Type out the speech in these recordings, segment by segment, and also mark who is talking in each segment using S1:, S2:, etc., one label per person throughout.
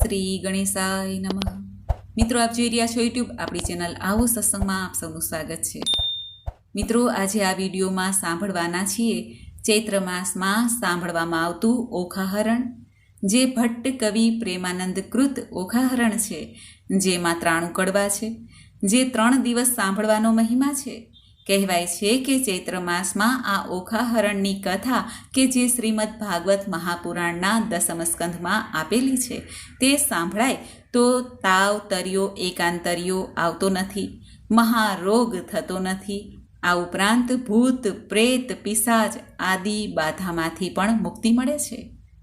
S1: શ્રી ગણેશાય નમઃ. મિત્રો, આપ જોઈ રહ્યા છો યુટ્યુબ આપણી ચેનલ આવો સત્સંગમાં આપ સૌનું સ્વાગત છે. મિત્રો, આજે આ વિડીયોમાં સાંભળવાના છીએ ચૈત્ર માસમાં સાંભળવામાં આવતું ઓખાહરણ, જે ભટ્ટ કવિ પ્રેમાનંદ કૃત ઓખાહરણ છે, જેમાં 93 કડવા છે, જે 3 દિવસ સાંભળવાનો મહિમા છે. કહેવાય છે કે ચૈત્ર માસમાં આ ઓખાહરણની કથા કે જે શ્રીમદ ભાગવત મહાપુરાણના 10મ સ્કંધમાં આપેલી છે, તે સાંભળાય તો તાવ, તરિયો, એકાંતરિયો આવતો નથી, મહારોગ થતો નથી. આ ઉપરાંત ભૂત, પ્રેત, પિશાચ આદિ બાધામાંથી પણ મુક્તિ મળે છે.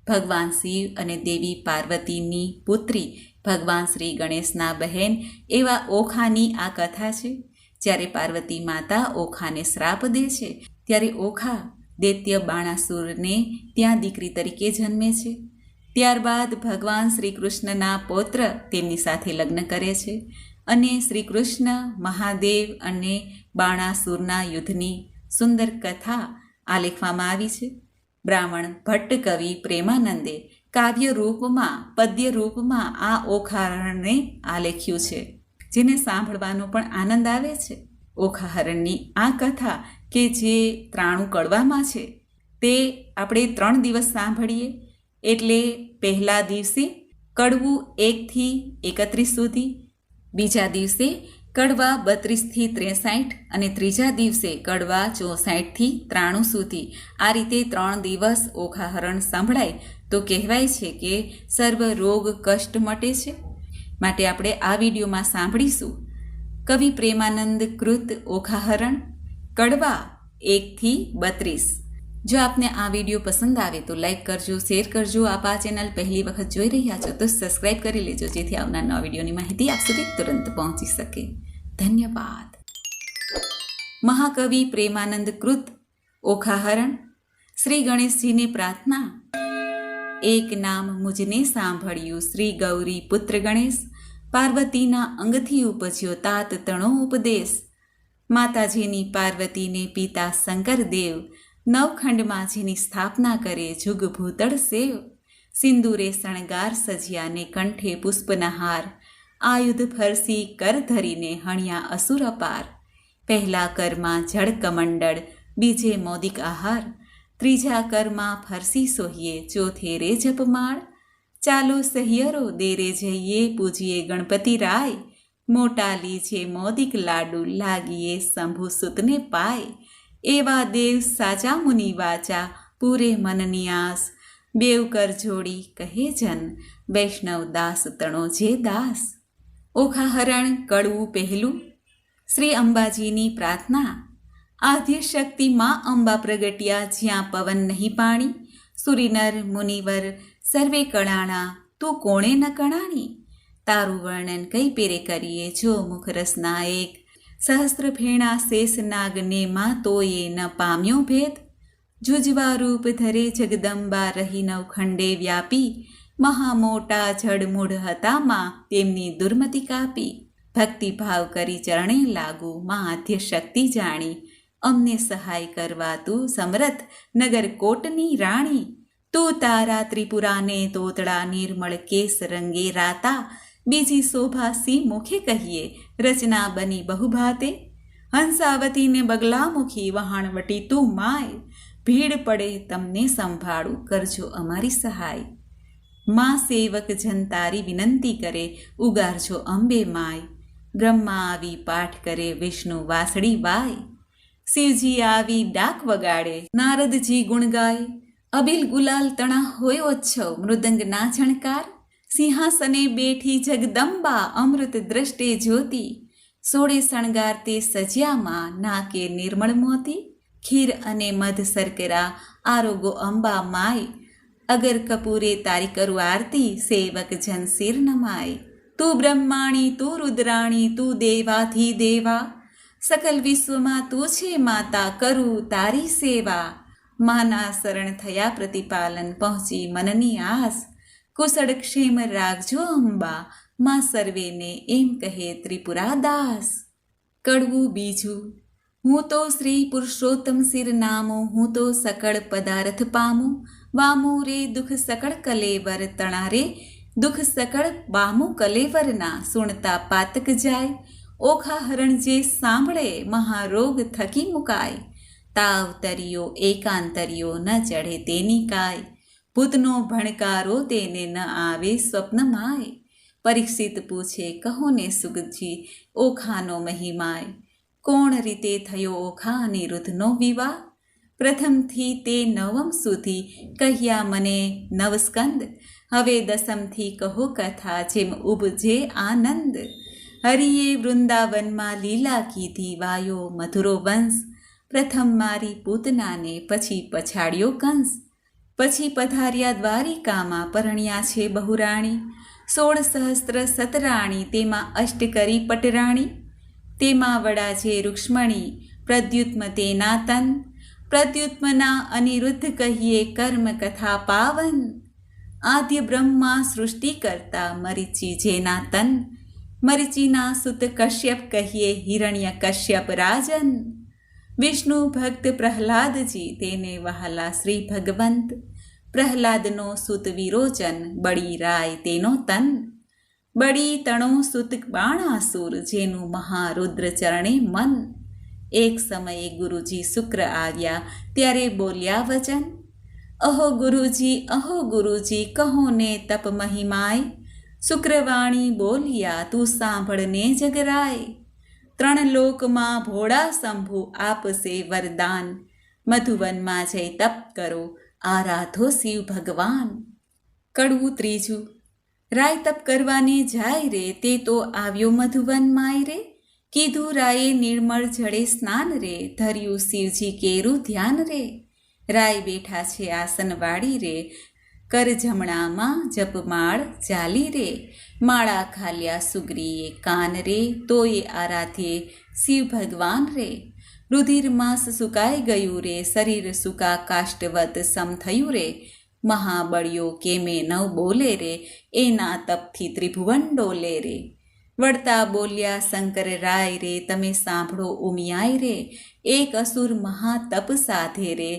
S1: ભગવાન શિવ અને દેવી પાર્વતીની પુત્રી ભગવાન શ્રી ગણેશના બહેન એવા ઓખાની આ કથા છે. જ્યારે પાર્વતી માતા ઓખાને શ્રાપ દે છે, ત્યારે ઓખા દૈત્ય બાણાસુરને ત્યાં દીકરી તરીકે જન્મે છે. ત્યારબાદ ભગવાન શ્રી કૃષ્ણના પૌત્ર તેમની સાથે લગ્ન કરે છે અને શ્રી કૃષ્ણ, મહાદેવ અને બાણાસુરના યુદ્ધની સુંદર કથા આલેખવામાં આવી છે. બ્રાહ્મણ ભટ્ટ કવિ પ્રેમાનંદે કાવ્ય રૂપમાં, પદ્ય રૂપમાં આ ઓખાહરણને આલેખ્યું છે, જેને સાંભળવાનો પણ આનંદ આવે છે. ઓખાહરણની આ કથા કે જે 93 કડવામાં છે, તે આપણે 3 દિવસ સાંભળીએ. એટલે પહેલા દિવસે કડવું 1 થી 31 સુધી, બીજા દિવસે કડવા 32 થી 63 અને ત્રીજા દિવસે કડવા 64 થી 93 સુધી. આ રીતે 3 દિવસ ઓખાહરણ સંભળાય તો કહેવાય છે કે સર્વ રોગ કષ્ટ મટે છે. માટે આપણે આ વિડીયોમાં સાંભળીશું કવિ પ્રેમાનંદ કૃત ઓખાહરણ, કડવા 1 થી 32. જો આપને આ વિડીયો પસંદ આવે તો લાઈક કરજો, શેર કરજો. આપ આ ચેનલ પહેલી વખત જોઈ રહ્યા છો તો સબસ્ક્રાઈબ કરી લેજો, જેથી આવનાર નવા વિડીયોની માહિતી આપ સુધી તુરંત પહોંચી શકે. ધન્યવાદ. મહાકવિ પ્રેમાનંદ કૃત ઓખાહરણ. શ્રી ગણેશજીને પ્રાર્થના. એક નામ મુજને સાંભળ્યું શ્રી ગૌરી પુત્ર ગણેશ, પાર્વતીના અંગથી ઉપજ્યો તાત તણો ઉપદેશ. માતાજીની પાર્વતીને પિતા શંકર દેવ, નવખંડમાં જેની સ્થાપના કરે જુગ ભૂતળ સેવ. સિંદૂરે શણગાર સજ્યાને કંઠે પુષ્પના હાર, આયુધ ફરસી કર ધરીને હણ્યા અસુર અપાર. પહેલા કરમાં જળ કમંડળ, બીજે મોદિક આહાર, ત્રીજા કરમાં ફરસી સોહીએ, ચોથે રે જપમાળ. ચાલો સહિયરો દેરે જઈએ, પૂજીએ ગણપતિ રાય. મોટા લીજે મોદિક લાડુ, લાગીએ શંભુ સુતને પાય. એવા દેવ સાચા મુનિ વાચા, પૂરે મનની આસ. બેવ કર જોડી કહે જન, વૈષ્ણવ દાસ તણો જે દાસ. ઓખાહરણ કડવું પહેલું. શ્રી અંબાજીની પ્રાર્થના. આદ્ય શક્તિ માં અંબા પ્રગટ્યા, જ્યાં પવન નહીં પાણી. સુરીનર મુનિવર સર્વે કળાણા, તું કોણે ન કણાણી. તારું વર્ણન કઈ પેરે કરીએ, જો મુખ રસના એક. સહસ્ત્ર ફેણા શેષ નાગને માં, તોયે ન પામ્યો ભેદ. જુજવા રૂપ ધરે જગદંબા, રહી નવખંડે વ્યાપી. મહામોટા જડમૂઢ હતા માં, તેમની દુર્મતિ કાપી. ભક્તિભાવ કરી ચરણે લાગુ, માં આદ્ય શક્તિ જાણી. અમને સહાય કરવા તું સમરથ, નગર કોટની રાણી. તું તારા ત્રિપુરાને તોતડા, નિર્મળ કેસ રંગે રાતા. બીજી શોભા સી મુખે કહીએ, રચના બની બહુભાતે. હંસાવતીને બગલામુખી, વહાણવટી તું માય. ભીડ પડે તમને સંભાળું, કરજો અમારી સહાય. માં સેવક જન તારી વિનંતી કરે, ઉગારજો અંબે માય. બ્રહ્મા આવી પાઠ કરે, વિષ્ણુ વાસળી વાય. શિવજી આવી ડાક વગાડે, નારદજી ગુણ ગાય. અબિલ ગુલાલ તણા હોય ઓચ્છવ, મૃદંગ ના ઝણકાર. સિંહાસને બેઠી જગદંબા, અમૃત દ્રષ્ટે જ્યોતિ. સોળે શણગાર તે સજ્યામાં, નાકે નિર્મળ મોતી. ખીર અને મધ શર્કરા, આરોગો અંબા માય. અગર કપૂરે તારી કરું આરતી, સેવક જન શિર નમાય. તું બ્રહ્માણી, તું રુદ્રાણી, તું દેવાધી દેવા. સકલ વિશ્વમાં તું છે માતા, કરું તારી સેવા. માના શરણ થયા પ્રતિપાલન, પહોંચી મનની આસ. કુશળ ક્ષેમ રાખજો અંબા, માં સર્વેને એમ કહે ત્રિપુરાદાસ. કડવું બીજું. હું તો શ્રી પુરુષોત્તમ શિર નામું, હું તો સકળ પદાર્થ પામું. વામું રે દુઃખ સકળ કલેવર, તણા રે દુઃખ સકળ બામુ કલેવરના સુણતા પાતક જાય, ઓખા હરણ જે સાંભળે મહારોગ થકી મુકાય, તાવ તરિયો એકાંતરિયો ન ચઢે તેની કાય, ભૂતનો ભણકારો તેને ન આવે સ્વપ્નમાય, પરીક્ષિત પૂછે કહો ને સુગતજી ઓખાનો મહિમાય, કોણ રીતે થયો ઓખા અનિરુદ્ધનો વિવાહ, પ્રથમથી તે નવમ સુધી કહ્યા મને નવસ્કંદ, હવે દસમથી કહો કથા જેમ ઉપજે આનંદ, હરિએ વૃંદાવનમાં લીલા કીધી વાયો મધુરો વંશ, પ્રથમ મારી પૂતનાને પછી પછાડ્યો કંસ, પછી પધાર્યા દ્વારિકામાં પરણ્યા છે બહુરાણી, 16 સહસ્ત્ર સતરાણી તેમાં અષ્ટકરી પટરાણી, તેમાં વડા છે રૂક્ષ્મણી પ્રદ્યુત્મ તેના તન, પ્રદ્યુત્મના અનિરુદ્ધ કહીએ કર્મ કથા પાવન, આદ્ય બ્રહ્મા સૃષ્ટિ કરતા મરીચી જેના તન, મરીચીના સુત કશ્યપ કહીએ હિરણ્ય કશ્યપ રાજન, વિષ્ણુ ભક્ત પ્રહલાદજી તેને વહાલા શ્રી ભગવંત, પ્રહલાદનો સુત વિરોચન બળી રાય તેનો તન, બળી તણો સુત બાણાસુર જેનું મહારુદ્ર ચરણે મન, એક સમયે ગુરુજી શુક્ર આવ્યા ત્યારે બોલ્યા વચન, અહો ગુરુજી કહો ને તપ મહિમાય, શુક્રવાણી બોલ્યા તું સાંભળને જગરાય, 3 લોકમાં ભોળા શંભુ આપશે વરદાન, મધુવનમાં જઈ તપ કરો આરાધો શિવ ભગવાન. કડવું ત્રીજું. રાય તપ કરવાને જાય રે તે તો આવ્યો મધુવન માય રે, કીધું રાયે નિર્મળ જળે સ્નાન રે, ધર્યું શિવજી કેરું ધ્યાન રે, રાય બેઠા છે આસન વાળી રે, કર જમણામાં જપમાળ ચાલી રે, માળા ખાલ્યા સુગ્રીએ કાન રે, તોય આરાધ્યે શિવ ભગવાન રે, રુધિર માંસ સુકાઈ ગયું રે, શરીર સુકા કાષ્ટવત સમ થયું રે, મહાબળિયો કેમે ન બોલે રે, એના તપથી ત્રિભુવન ડોલે રે, વળતા બોલ્યા શંકર રાય રે તમે સાંભળો ઉમિયાય રે, એક અસુર મહાતપ સાધે રે,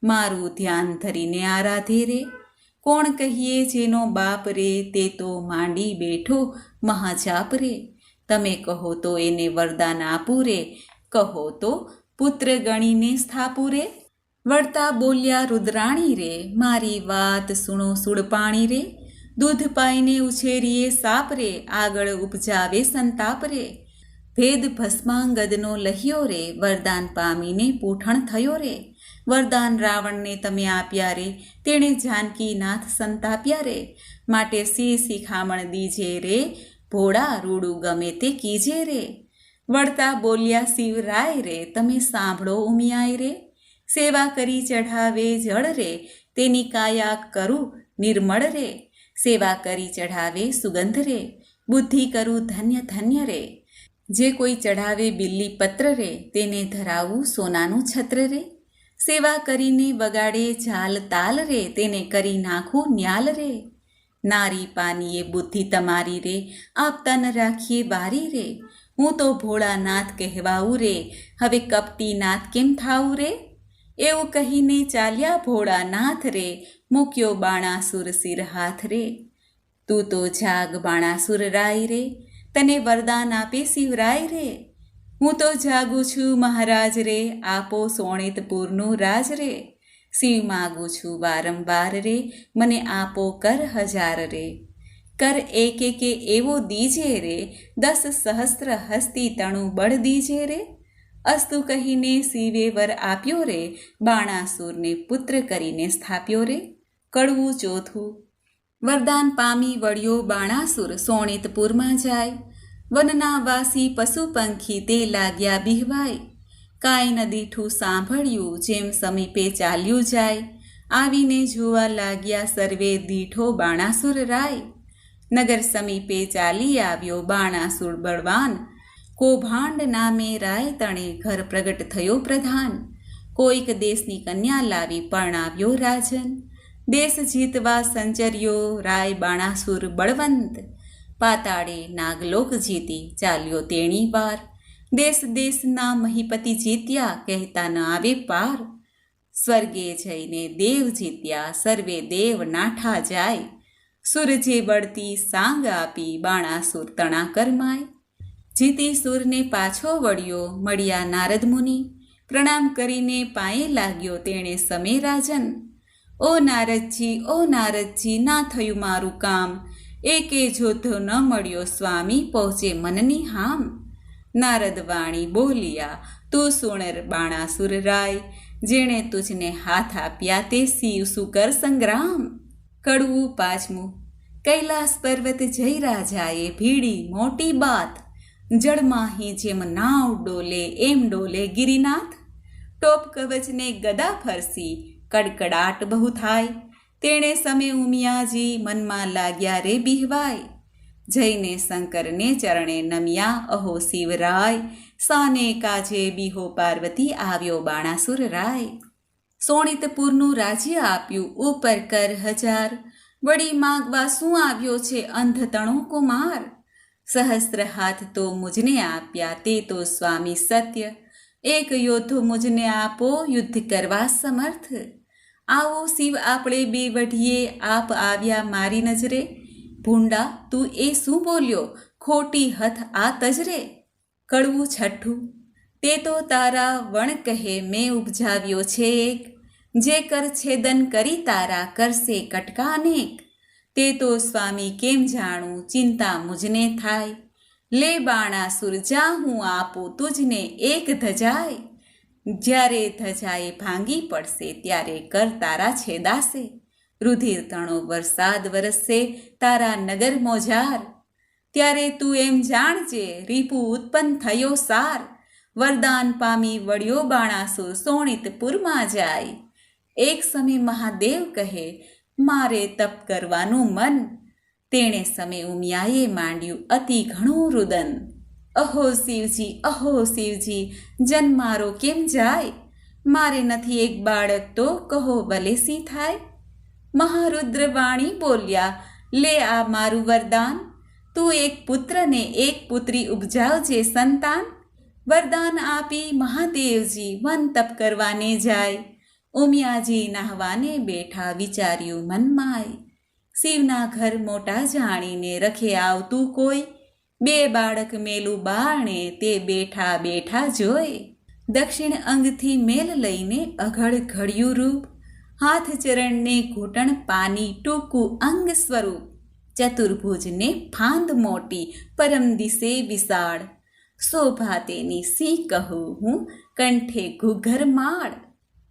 S1: મારું ધ્યાન ધરીને આરાધે રે, કોણ કહીએ જેનો બાપ રે તે તો માંડી બેઠો મહાજાપ રે, તમે કહો તો એને વરદાન આપું રે, કહો તો પુત્ર ગણીને સ્થાપું રે, વળતા બોલ્યા રુદ્રાણી રે મારી વાત સુણો સુડપાણી રે, દૂધ પાઈને ઉછેરીએ સાપ રે, આગળ ઉપજાવે સંતાપ રે, ભેદ ભસ્માંગદનો લહ્યો રે, વરદાન પામીને પૂઠણ થયો રે, વરદાન રાવણને તમે આપ્યા રે, તેણે જાનકીનાથ સંતાપ્યા રે, માટે શિખામણ દીજે રે, ભોળા રૂડું ગમે તે કીજે રે, વળતા બોલ્યા શિવરાય રે તમે સાંભળો ઉમિયાય રે, સેવા કરી ચઢાવે જળ રે, તેની કાયા કરું નિર્મળ રે, સેવા કરી ચઢાવે સુગંધ રે, બુદ્ધિ કરું ધન્ય ધન્ય રે, જે કોઈ ચઢાવે બિલ્લી પત્ર રે, તેને ધરાવું સોનાનું છત્ર રે, સેવા કરીને વગાડે ઝાલ તાલ રે, તેને કરી નાખું ન્યાલ રે, નારી પાનીએ બુદ્ધિ તમારી રે, આપતા ન રાખીએ બારી રે, હું તો ભોળાનાથ કહેવાવું રે, હવે કપટીનાથ કેમ થાવું રે, એવું કહીને ચાલ્યા ભોળાનાથ રે, મૂક્યો બાણાસુર સિર હાથ રે, તું તો જાગ બાણાસુર રાય રે, તને વરદાન આપે શિવરાય રે, હું તો જાગું છું મહારાજ રે, આપો સોણિતપુરનું રાજ રે, શિવ માગું છું વારંવાર રે, મને આપો કર 1000 રે, કર એકે એવો દીજે રે, 10 સહસ્ત્ર હસ્તી તણું બળ દીજે રે, અસ્તુ કહીને શિવે વર આપ્યો રે, બાણાસુરને પુત્ર કરીને સ્થાપ્યો રે. કડવું ચોથું. વરદાન પામી વળ્યો બાણાસુર સોણિતપુરમાં જાય, વનના વાસી પશુ પંખી તે લાગ્યા બિહવાય, કાંઈ ન દીઠું સાંભળ્યું જેમ સમીપે ચાલ્યું જાય, આવીને જોવા લાગ્યા સર્વે દીઠો બાણાસુર રાય, નગર સમીપે ચાલી આવ્યો બાણાસુર બળવાન, કૌભાંડ નામે રાય તણે ઘર પ્રગટ થયો પ્રધાન, કોઈક દેશની કન્યા લાવી પરણાવ્યો રાજન, દેશ જીતવા સંચર્યો રાય બાણાસુર બળવંત, પાતાળે નાગલોક જીતી ચાલ્યો તેણી વાર, દેશ દેશના મહીપતિ જીત્યા કહેતા ન આવે પાર, સ્વર્ગે જઈને દેવ જીત્યા સર્વે દેવ નાઠા જાય, સૂરજે બળતી સાંગ આપી બાણાસુર તણા કરમાય. જીતી સૂરને પાછો વળ્યો મળ્યા નારદ મુનિ, પ્રણામ કરીને પાયે લાગ્યો તેણે સમે રાજન. ઓ નારદજી ના થયું મારું કામ, એકે જોધો ન મળ્યો સ્વામી પહોંચે મનની હામ. નારદ વાણી બોલિયા તું સુણર બાણાસુર રાય, જેણે તુજને હાથ આપ્યા તે શિવ સુકર સંગ્રામ. કડવું પાંચમું. કૈલાસ પર્વત જય રાજાએ ભીડી મોટી બાત, જળમાહી જેમ નાવ ડોલે એમ ડોલે ગિરિનાથ. ટોપ કવચને ગદા ફરસી કડકડાટ બહુ થાય, તેણે સમે ઉમિયાજી મનમાં લાગ્યા રે બિહવાય. જઈને શંકરને ચરણે નમ્યા અહો શિવરાય, સાને કાજે બિહો પાર્વતી આવ્યો બાણાસુર રાય. સોણિતપુરનું રાજ્ય આપ્યું ઉપર કર 1000, વળી માગવા શું આવ્યો છે અંધતણો કુમાર. સહસ્ત્ર હાથ તો મુજને આપ્યા તે તો સ્વામી સત્ય, એક યોદ્ધો મુજને આપો યુદ્ધ કરવા સમર્થ. આવો શિવ આપણે બે વઢીએ આપ આવ્યા મારી નજરે, ભૂંડા તું એ શું બોલ્યો ખોટી હથ આ તજરે. કડવું છઠ્ઠું. તે તો તારા વણ કહે મેં ઉપજાવ્યો છે એક, જે કર છેદન કરી તારા કરશે કટકા અનેક. તે તો સ્વામી કેમ જાણું ચિંતા મુજને થાય, લે બાણાસુર જા હું આપું તુજને એક ધજાય. જ્યારે ધજાએ ભાંગી પડશે ત્યારે કર તારા છેદાશે, રુધિર તણો વરસાદ વરસશે તારા નગર મોજાર. ત્યારે તું એમ જાણજે રીપુ ઉત્પન્ન થયો સાર, વરદાન પામી વળ્યો બાણાસુર સોણિતપુરમાં જાય. એક સમય મહાદેવ કહે મારે તપ કરવાનું મન, તેણે સમે ઉમિયાએ માંડ્યું અતિ ઘણું રુદન. અહો શિવજી જન મારો કેમ જાય, મારે નથી એક બાળક તો કહો ભલે સી થાય. મહારુદ્ર વાણી બોલ્યા લે આ મારું વરદાન, તું એક પુત્ર ને એક પુત્રી ઉપજાવજે સંતાન. વરદાન આપી મહાદેવજી વન તપ કરવાને જાય, ઉમિયાજી નાહવાને બેઠા વિચાર્યું મનમાય. શિવના ઘર મોટા જાણીને રખે આવતું કોઈ, બે બાળક મેલું બારણે તે બેઠા બેઠા જોઈ. દક્ષિણ અંગથી મેલ લઈને અઘડ ઘડ્યું રૂપ, હાથ ચરણને ઘૂંટણ પાની ટૂંકું અંગ સ્વરૂપ. ચતુર્ભુજને ફાંદ મોટી પરમ દિશે વિશાળ, શોભા તેની સી કહું હું કંઠે ઘૂઘર માળ.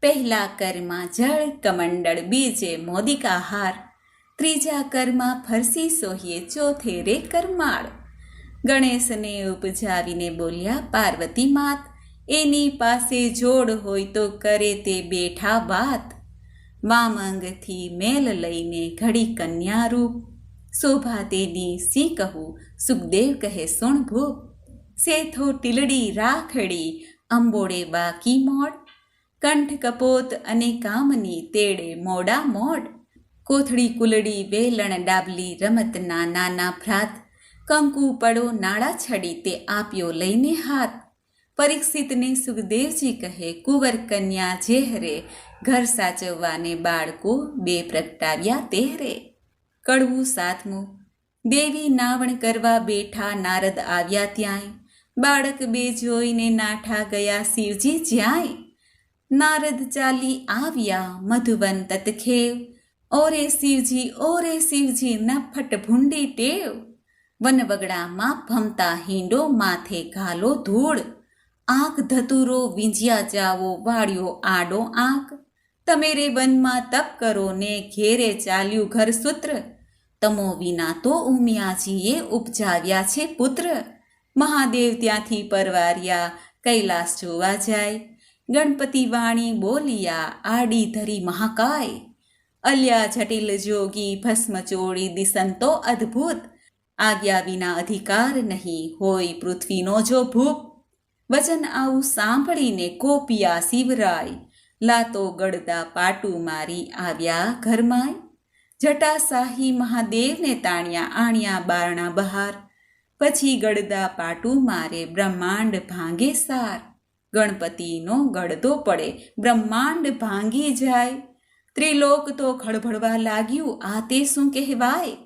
S1: પહેલા કરમાં જળ કમંડળ, બીજે મોદિકા હાર, ત્રીજા કરમાં ફરસી સોહીએ, ચોથે રે કરમાળ. ગણેશને ઉપજાવીને બોલ્યા પાર્વતી માત, એની પાસે જોડ હોય તો કરે તે બેઠા વાત. વામાંગથી મેલ લઈને ઘડી કન્યા રૂપ, શોભા તેની સી કહું સુખદેવ કહે સુણ ભૂપ. સેથો ટીલડી રાખડી અંબોડે બાકી મોડ, કંઠ કપોત અને કામની તેડે મોડા મોડ. કોથળી કુલડી વેલણ ડાબલી રમતના નાના ભ્રાત, કંકુ પડો નાળા છડી તે આપ્યો લઈને હાથ. પરીક્ષિતને સુખદેવજી કહે કુંવર કન્યા જેહરે, ઘર સાચવવાને બાળકો બે પ્રગટાવ્યા તેહરે. કડવું સાતમું. દેવી નાવણ કરવા બેઠા નારદ આવ્યા ત્યાંય, બાળક બે જોઈને નાઠા ગયા શિવજી જ્યાંય. નારદ ચાલી આવ્યા મધુવન તતખેવ, ઓરે શિવજી નફટ ભૂંડી ટેવ. વનવગડામાં ભમતા હિંડો માથે ઘાલો ધૂળ, આંખ ધતુરો વીંજ્યા જાવો વાળ્યો આડો આંક. તમે રે વનમાં તપ કરો ને ઘેરે ચાલ્યું ઘર સૂત્ર, તમો વિના તો ઉમિયાજીએ ઉપજાવ્યા છે પુત્ર. મહાદેવ ત્યાંથી પરવાર્યા કૈલાસ જોવા જાય, ગણપતિ વાણી બોલિયા આડી ધરી મહાકાય. અલ્યા જટિલ જોગી ભસ્મ ચોળી દિસંતો અદ્ભુત, આજ્ઞા વિના અધિકાર નહીં હોય પૃથ્વીનો જો ભૂપ. વચન આવું સાંભળીને કોપિયા શિવરાય, લાતો ગળદા પાટું મારી આવ્યા ઘરમાંય. જટાશાહી મહાદેવને તાણ્યા આણ્યા બારણા બહાર, પછી ગળદા પાટું મારે બ્રહ્માંડ ભાંગે સાર. ગણપતિનો ગળદો પડે બ્રહ્માંડ ભાંગી જાય, ત્રિલોક તો ખળભળવા લાગ્યું આ તે શું કહેવાય.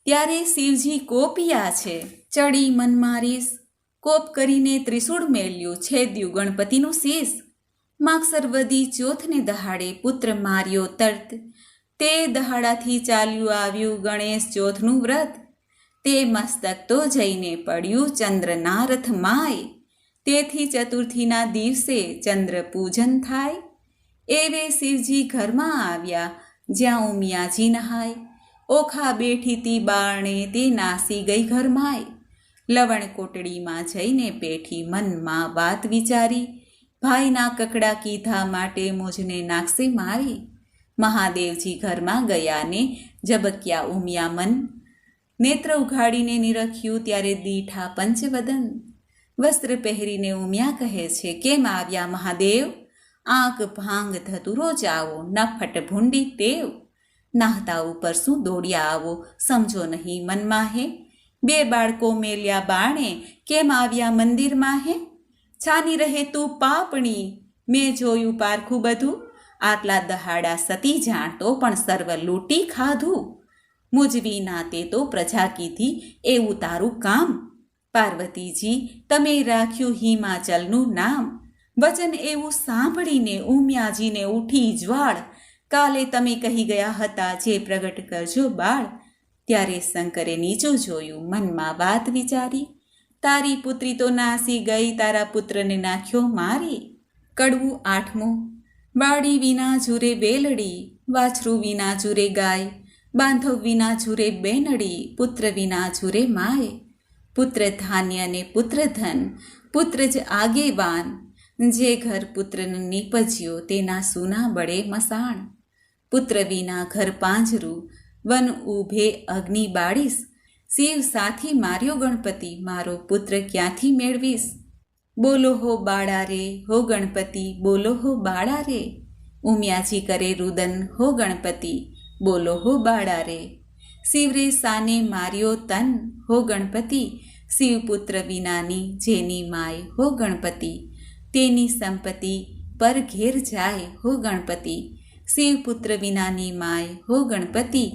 S1: ત્યારે શિવજી કોપિયા છે, ચડી મન મારીશ. કોપ કરીને ત્રિશૂળ મેલ્યું, છેદ્યું ગણપતિનું શીશ. માગસર વદી ચોથને દહાડે પુત્ર માર્યો તર્ત. તે દહાડાથી ચાલ્યું આવ્યું ગણેશ ચોથનું વ્રત. તે મસ્તક તો જઈને પડ્યું ચંદ્રના રથમાય. તેથી ચતુર્થીના દિવસે ચંદ્ર પૂજન થાય. એવે શિવજી ઘરમાં આવ્યા જ્યાં ઉમિયાજી નહાય. ઓખા બેઠીતી બારણે તે નાસી ગઈ ઘરમાય. લવણ કોટડીમાં જઈને પેઠી મનમાં વાત વિચારી. ભાઈના કકડા કીધા માટે મુજને નાખશે મારી. મહાદેવજી ઘરમાં ગયા ને ઝબક્યા ઉમિયા મન. નેત્ર ઉઘાડીને નિરખ્યું ત્યારે દીઠા પંચવદન. વસ્ત્ર પહેરીને ઉમિયા કહે છે, કેમ આવ્યા મહાદેવ? આંખ ભાંગ ધતુરો જાવો, નફટ ભૂંડી ટેવ. નાહતા ઉપર શું દોડ્યા આવો, સમજો નહીં મનમાં હે? બે બાળકો મેલ્યા બાણે, કેમ આવ્યા મંદિરમાં હે? છાની રહે તું પાપણી, મેં જોયું પારખું બધું. આટલા દહાડા સતી જાણતો પણ સર્વ લૂંટી ખાધું. મુજવીના તે તો પ્રજા કીધી, એવું તારું કામ. પાર્વતીજી તમે રાખ્યું હિમાચલનું નામ. વચન એવું સાંભળીને ઉમિયાજીને ઉઠી જ્વાળ. કાલે તમે કહી ગયા હતા જે પ્રગટ કરજો બાળ. ત્યારે શંકરે નીચું જોયું, મનમાં વાત વિચારી. તારી પુત્રી તો નાસી ગઈ, તારા પુત્રને નાખ્યો મારી. કડવું આઠમું. વાડી વિના ઝૂરે બેલડી, વાછરું વિના ઝૂરે ગાય. બાંધવ વિના ઝૂરે બેનડી, પુત્ર વિના ઝૂરે માય. પુત્ર ધાન્ય ને પુત્ર ધન, પુત્ર જ આગેવાન. જે ઘર પુત્રને નીપજ્યો તેના સૂના બળે મસાણ. પુત્ર વિના ઘર પાંજરું, વન ઊભે અગ્નિ બાળીશ. શિવ સાથી માર્યો ગણપતિ, મારો પુત્ર ક્યાંથી મેળવીશ? બોલો હો બાળા રે, હો ગણપતિ, બોલો હો બાળા રે. ઉમિયાજી કરે રુદન, હો ગણપતિ, બોલો હો બાળા રે. શિવરે સાને માર્યો તન, હો ગણપતિ, શિવપુત્ર વિનાની જેની માય, હો ગણપતિ. તેની સંપત્તિ પર ઘેર જાય, હો ગણપતિ. શિવપુત્ર વિનાની માય, હો ગણપતિ.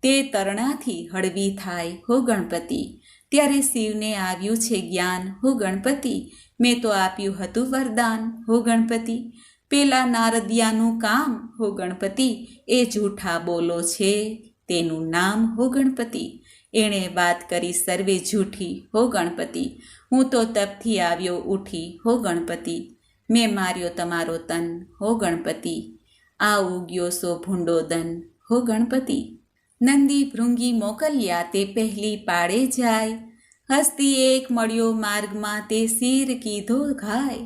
S1: તે તરણાથી હળવી થાય, હો ગણપતિ. ત્યારે શિવને આવ્યું છે જ્ઞાન, હો ગણપતિ. મેં તો આપ્યું હતું વરદાન, હો ગણપતિ. પેલા નારદિયાનું કામ, હો ગણપતિ. એ જૂઠા બોલો છે તેનું નામ, હો ગણપતિ. એણે વાત કરી સર્વે જૂઠી, હો ગણપતિ. હું તો તપથી આવ્યો ઉઠી, હો ગણપતિ. મેં માર્યો તમારો તન, હો ગણપતિ. આ ઉગ્યો સો ભૂંડો દન, હો ગણપતિ. નંદી ભૃંગી મોકલ્યા તે પહેલી પાડે જાય. હસ્તી એક મળ્યો માર્ગમાં તે શિર કીધો ઘાય.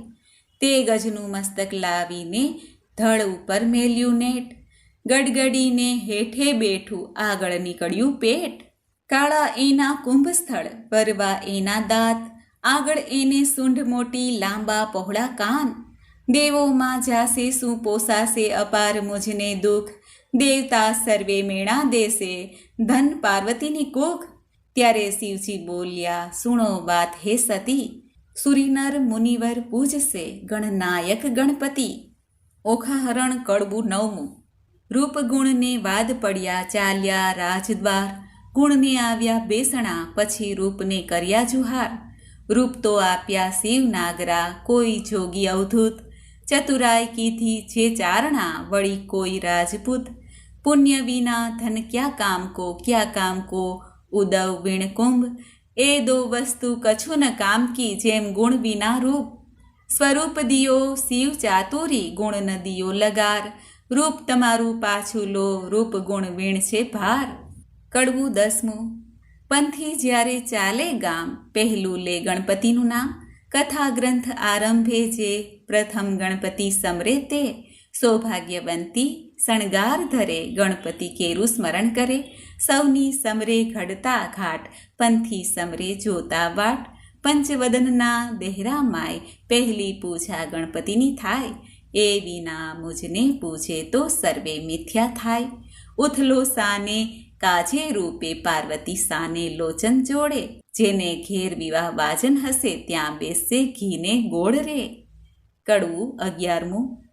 S1: તે ગજનું મસ્તક લાવીને ધડ ઉપર મેલ્યું નેટ. ગડગડીને હેઠે બેઠું આગળ નીકળ્યું પેટ. કાળા એના કુંભ સ્થળ, પરવા એના દાંત. આગળ એને સૂંઢ મોટી, લાંબા પહોળા કાન. દેવોમાં જાશે શું પોસાશે અપાર મુજને દુઃખ. દેવતા સર્વે મેણા દેશે, ધન પાર્વતીની કોખ. ત્યારે શિવજી બોલ્યા, સુણો વાત હે સતી. સુરીનર મુનિવર પૂજશે ગણનાયક ગણપતિ. ઓખાહરણ કડવું નવમું. રૂપ ગુણને વાદ પડ્યા ચાલ્યા રાજદ્વાર. ગુણને આવ્યા બેસણા, પછી રૂપને કર્યા જુહાર. રૂપ તો આપ્યા શિવ નાગરા, કોઈ જોગી અવધૂત. ચતુરાય કીધી જે ચારણા, વળી કોઈ રાજપૂત. પુણ્ય વિના ધન ક્યાં કામ કો, ક્યાં કામ કો ઉદવ વીણ કુંભ. એ દો વસ્તુ કછું ન કામ કી, જેમ ગુણ વિના રૂપ. સ્વરૂપ દિયો શિવ ચાતુરી, ગુણ ન દિયો લગાર. રૂપ તમારું પાછું લો, રૂપ ગુણ વીણ છે ભાર. કડવું દસમું. પંથી જ્યારે ચાલે ગામ, પહેલું લે ગણપતિનું નામ. કથા ગ્રંથ આરંભે જે, પ્રથમ ગણપતિ સમરે તે. સૌભાગ્યવંતી શણગાર ધરે, ગણપતિ કેરું સ્મરણ કરે. સૌની સમરે ઘડતા ઘાટ, પંથી સમરે જોતા વાટ. પંચવદનના દેહરા માય, પહેલી પૂજા ગણપતિની થાય. એ વિના મુજને પૂજે તો સર્વે મિથ્યા થાય. ઉથલો સાને કાજે રૂપે, પાર્વતી સાને લોચન જોડે. જેને ઘેર વિવાહ વાજન હશે, ત્યાં બેસશે ઘીને ગોળ રે. કડવું 11મું.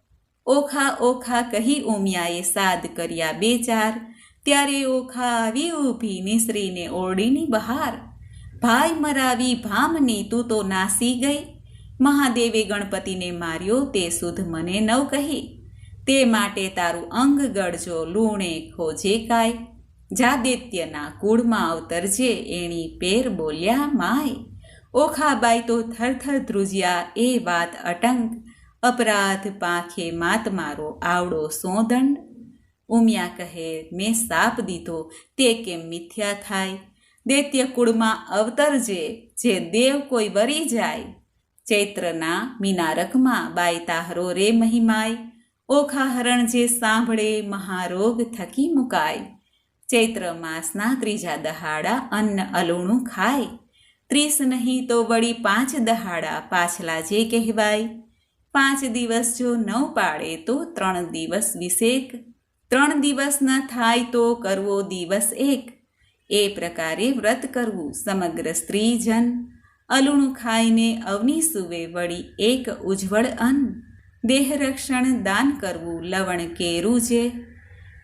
S1: ઓખા ઓખા કહી ઉમિયાએ સાદ કર્યા બે ચાર. ત્યારે ઓખા આવી ઊભી નિસરીને ઓરડીની બહાર, ભાઈ મરાવી ભામની તું તો નાસી ગઈ, મહાદેવે ગણપતિને માર્યો તે સુધ મને નવ કહી, તે માટે તારું અંગ ગળજો લૂણે ખોજે કાય, જાદૈત્યના કુળમાં અવતરજે એણી પેર બોલ્યા માય, ઓખાબાઈ તો થરથર ધ્રુજ્યા એ વાત અટંગ, અપરાધ પાંખે માત મારો આવડો સોદંડ, ઉમિયા કહે મેં સાપ દીધો તે કેમ મિથ્યા થાય, દૈત્ય કુળમાં અવતરજે જે દેવ કોઈ વરી જાય, ચૈત્રના મીનારકમાં બાઈ તાહરો રે મહિમાય, ઓખા હરણ જે સાંભળે મહારોગ થકી મુકાય, ચૈત્ર માસના ત્રીજા દહાડા અન્ન અલુણું ખાય, 30 નહીં તો વળી 5 દહાડા પાછલા જે કહેવાય, 5 દિવસ જો 9 પાડે તો 3 દિવસ વિશેક, 3 દિવસ ન થાય તો કરવો દિવસ એક, એ પ્રકારે વ્રત કરવું સમગ્ર સ્ત્રીજન, અલુણું ખાઈને અવની સુવે વળી એક ઉજ્જવળ અન્ન, દેહ રક્ષણ દાન કરવું લવણ કેરું જે,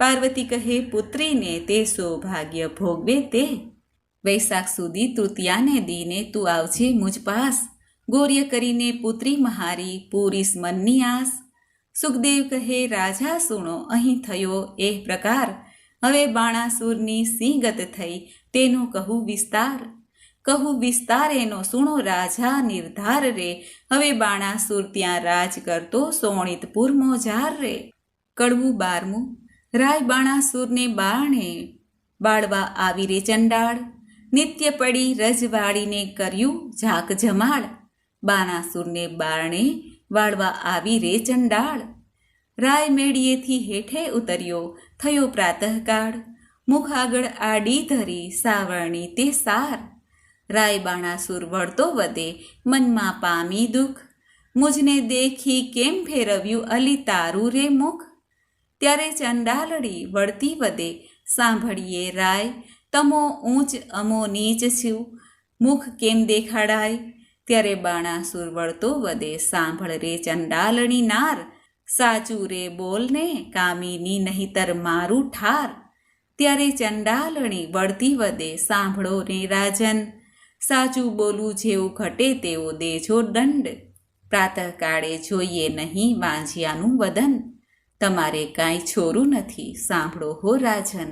S1: પાર્વતી કહે પુત્રીને તે સૌભાગ્ય ભોગવે તે, વૈશાખ સુધી તૃતીયાને દીને તું આવજે મુજ પાસ, ગૌર્ય કરીને પુત્રી મહારી પૂરીશ મનની આસ, સુખદેવ કહે રાજા સુણો અહીં થયો એ પ્રકાર, હવે બાણાસુરની સિંગત થઈ તેનો કહું વિસ્તાર એનો સુણો રાજા નિર્ધાર રે, હવે બાણાસુર ત્યાં રાજ કરતો સોણિતપુર મોજાર રે, કડવું 12મું, રાય બાણાસુરને બાણે બાળવા આવી રે ચંડાળ, નિત્ય પડી રજવાડીને કર્યું ઝાક જમાળ, બાણાસુરને બારણે વાળવા આવી રે ચંડાળ, રાય મેળીએથી હેઠે ઉતર્યો થયો પ્રાતઃકાળ, મુખ આગળ આડી ધરી સાવરણી તે સાર, રાય બાણાસુર વળતો વધે મનમાં પામી દુઃખ, મુજને દેખી કેમ ફેરવ્યું અલી તારું રે મુખ, ત્યારે ચંડાલડી વળતી વધે સાંભળીએ રાય, તમો ઊંચ અમો નીચ છું મુખ કેમ દેખાડાય, ત્યારે બાણાસુર વળતો વધે સાંભળ રે ચંડાલણી નાર, સાચું રે બોલને કામિની નહીતર મારું ઠાર, ત્યારે ચંડાલણી વળતી વધે સાંભળો રે રાજન, સાચું બોલું જેવું ઘટે તેવો દેજો દંડ, પ્રાતઃકાળે જોઈએ નહીં વાંઝિયાનું વદન, તમારે કાંઈ છોરું નથી સાંભળો હો રાજન,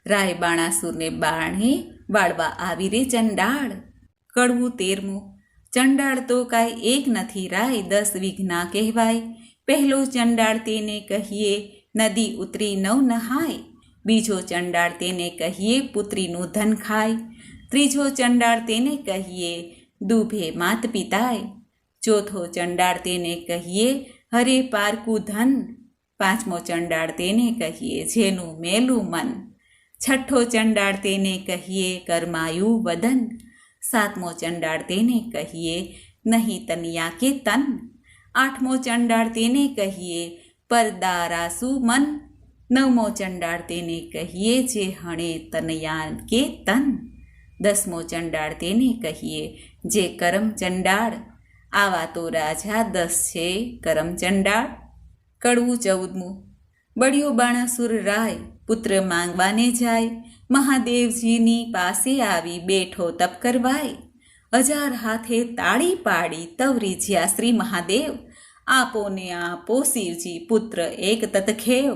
S1: રાય બાણાસુરને બાણે વાળવા આવી રે ચંડાળ, કડવું 13મું, ચંડાળ તો કાંઈ એક નથી રાય 10 વિઘ્ના કહેવાય, પહેલો ચંડાળ તેને કહીએ નદી ઉતરી નવ નહાય, બીજો ચંડાળ તેને કહીએ પુત્રીનું ધન ખાય, ત્રીજો ચંડાળ તેને કહીએ દુભે માત પિતાય, ચોથો ચંડાળ તેને કહીએ હરે પારકું ધન, પાંચમો ચંડાળ તેને કહીએ જેનું મેલું મન, છઠ્ઠો ચંડાળ તેને કહીએ કર્માયુ વદન, સાતમો ચંડાળ તેને કહીએ નહીં તનિયા કે તન, આઠમો ચંડાળ તેને કહીએ પરદારાસુ મન, નવમો ચંડાળ તેને કહીએ જે હણે તનયા કે તન, 10મો ચંડાળ તેને કહીએ જે કરમ ચંડાળ, આવા તો રાજા 10 છે કરમ ચંડાળ, કડવું 14મું, બળ્યો બાણાસુર રાય પુત્ર માંગવાને જાય, મહાદેવજીની પાસે આવી બેઠો તપ કરવાય, 1000 હાથે તાળી પાડી તવરી જ્યા શ્રી મહાદેવ, આપો ને આપો શિવજી પુત્ર એક તતખેવ,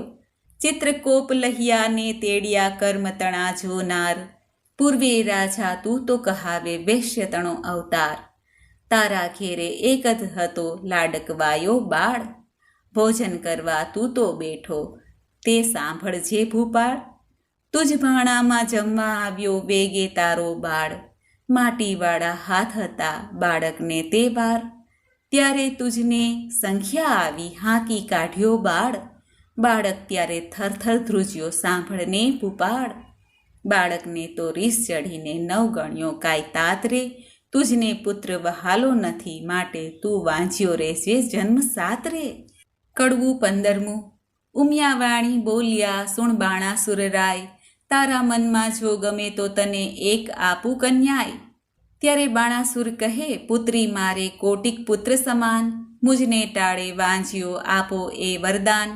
S1: ચિત્રકોપ લહિયાને તેડિયા કર્મ તણા જોનાર, પૂર્વે રાજા તું તો કહાવે વૈશ્ય તણો અવતાર, તારા ઘેરે એક જ હતો લાડકવાયો બાળ, ભોજન કરવા તું તો બેઠો તે સાંભળજે ભૂપાળ, તુજ ભાણામાં જમવા આવ્યો વેગે તારો બાળ, માટીવાળા હાથ હતા બાળકને તે બાર, ત્યારે તુજને સંખ્યા આવી હાંકી કાઢ્યો બાળ, બાળક ત્યારે થરથર ધ્રુજ્યો સાંભળને ભૂપાળ, બાળકને તો રીસ ચઢીને 9 ગણ્યો કાંઈ તાત રે, તુજને પુત્ર વહાલો નથી માટે તું વાંઝ્યો રહેશે જન્મ 7 રે, કડવું 15મું, ઉમિયાવાણી બોલ્યા સુણ બાણાસુર રાય, તારા મનમાં જો ગમે તો તને એક આપું કન્યાય, ત્યારે બાણાસુર કહે પુત્રી મારે કોટિક પુત્ર સમાન, મુજને ટાળે વાંઝ્યો આપો એ વરદાન,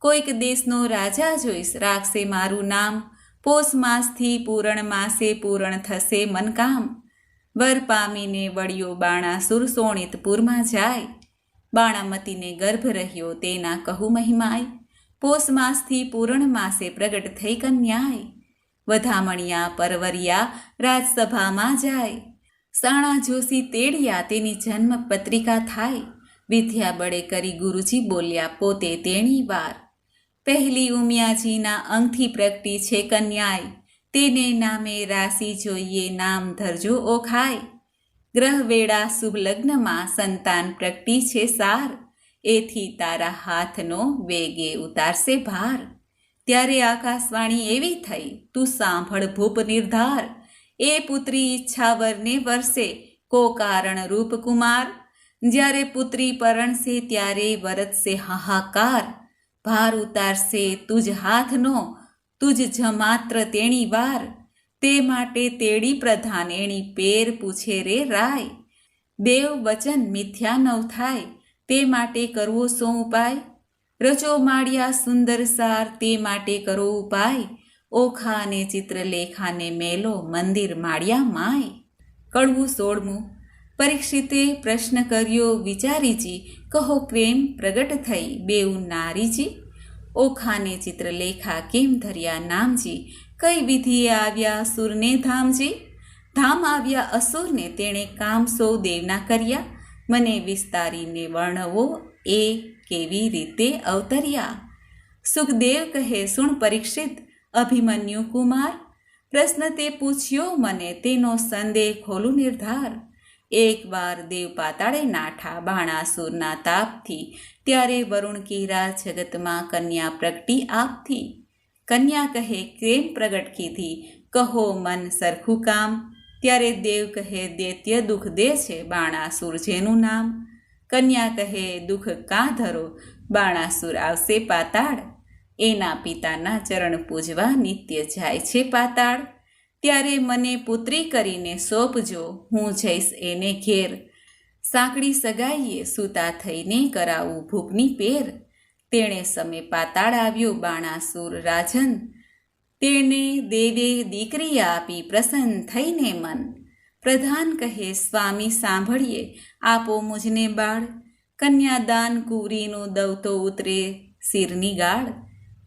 S1: કોઈક દેશનો રાજા જોઈશ રાખશે મારું નામ, પોષ માસથી પૂરણ માસે પૂરણ થશે મનકામ. વર પામીને વળ્યો બાણાસુર સોણિતપુરમાં જાય. બાણામતીને ગર્ભ રહ્યો તેના કહું મહિમાય. પોષ માસથી પૂરણ માસે પ્રગટ થઈ કન્યાય. વધામણિયા પરવરિયા રાજસભામાં જાય. સાણા જોશી તેડિયા તેની જન્મ પત્રિકા થાય. વિદ્યા બળે કરી ગુરુજી બોલ્યા પોતે તેણી વાર. પહેલી ઉમિયાજીના અંગથી પ્રગટી છે કન્યાય. તેને નામે રાશિ જોઈએ નામ ધરજો ઓખાય. ગ્રહ વેળા શુભ લગ્નમાં સંતાન પ્રગટી છે સાર. એથી તારા હાથનો વેગે ઉતારશે ભાર. ત્યારે આકાશવાણી એવી થઈ તું સાંભળ ભૂપ નિર્ધાર. એ પુત્રી ઈચ્છાવરને વરસે કો કારણ રૂપ કુમાર. જ્યારે પુત્રી પરણશે ત્યારે વરતશે હાહાકાર. ભાર ઉતારશે તુજ હાથનો તુજ જમાત્ર તેણી વાર. તે માટે તેડી પ્રધાન એણી પેર પૂછે રે રાય. દેવ વચન મિથ્યા નવ થાય તે માટે કરવો સો ઉપાય. રચો માળિયા સુંદર સાર તે માટે કરો ઉપાય. ઓખા અને ચિત્રલેખાને મેલો મંદિર માળિયા માય. કડવું 16મું. પરીક્ષિતે પ્રશ્ન કર્યો વિચારીજી કહો પ્રેમ પ્રગટ થઈ બેઉ નારીજી. ઓખાને ચિત્રલેખા કેમ ધર્યા નામજી. કઈ વિધિએ આવ્યા સુરને ધામજી. ધામ આવ્યા અસુરને તેણે કામ સૌ દેવના કર્યા. મને વિસ્તારીને વર્ણવો એ કેવી રીતે અવતર્યા. સુખદેવ કહે સુણ પરીક્ષિત અભિમન્યુ કુમાર. પ્રશ્ન તે પૂછ્યો મને તેનો સંદેહ ખોલું નિર્ધાર. એકવાર દેવ પાતાળે નાઠા બાણાસુરના તાપથી. ત્યારે વરુણ કીરા જગતમાં કન્યા પ્રગટી આપથી. કન્યા કહે કેમ પ્રગટ કીધી કહો મન સરખું કામ. ત્યારે દેવ કહે દૈત્ય દુઃખ દે છે બાણાસુર જેનું નામ. કન્યા કહે દુઃખ કાં ધરો બાણાસુર આવશે પાતાળ. એના પિતાના ચરણ પૂજવા નિત્ય જાય છે પાતાળ. ત્યારે મને પુત્રી કરીને સોંપજો હું જઈશ એને ઘેર. સાંકડી સગાઈએ સૂતા થઈને કરાવું ભૂપની પેર. તેણે સમે પાતાળ આવ્યો બાણાસુર રાજન. તેણે દેવે દીકરી આપી પ્રસન્ન થઈને મન. પ્રધાન કહે સ્વામી સાંભળીએ આપો મુજને બાળ. કન્યાદાન કુંવરીનું દવતો ઉતરે શિરની ગાળ.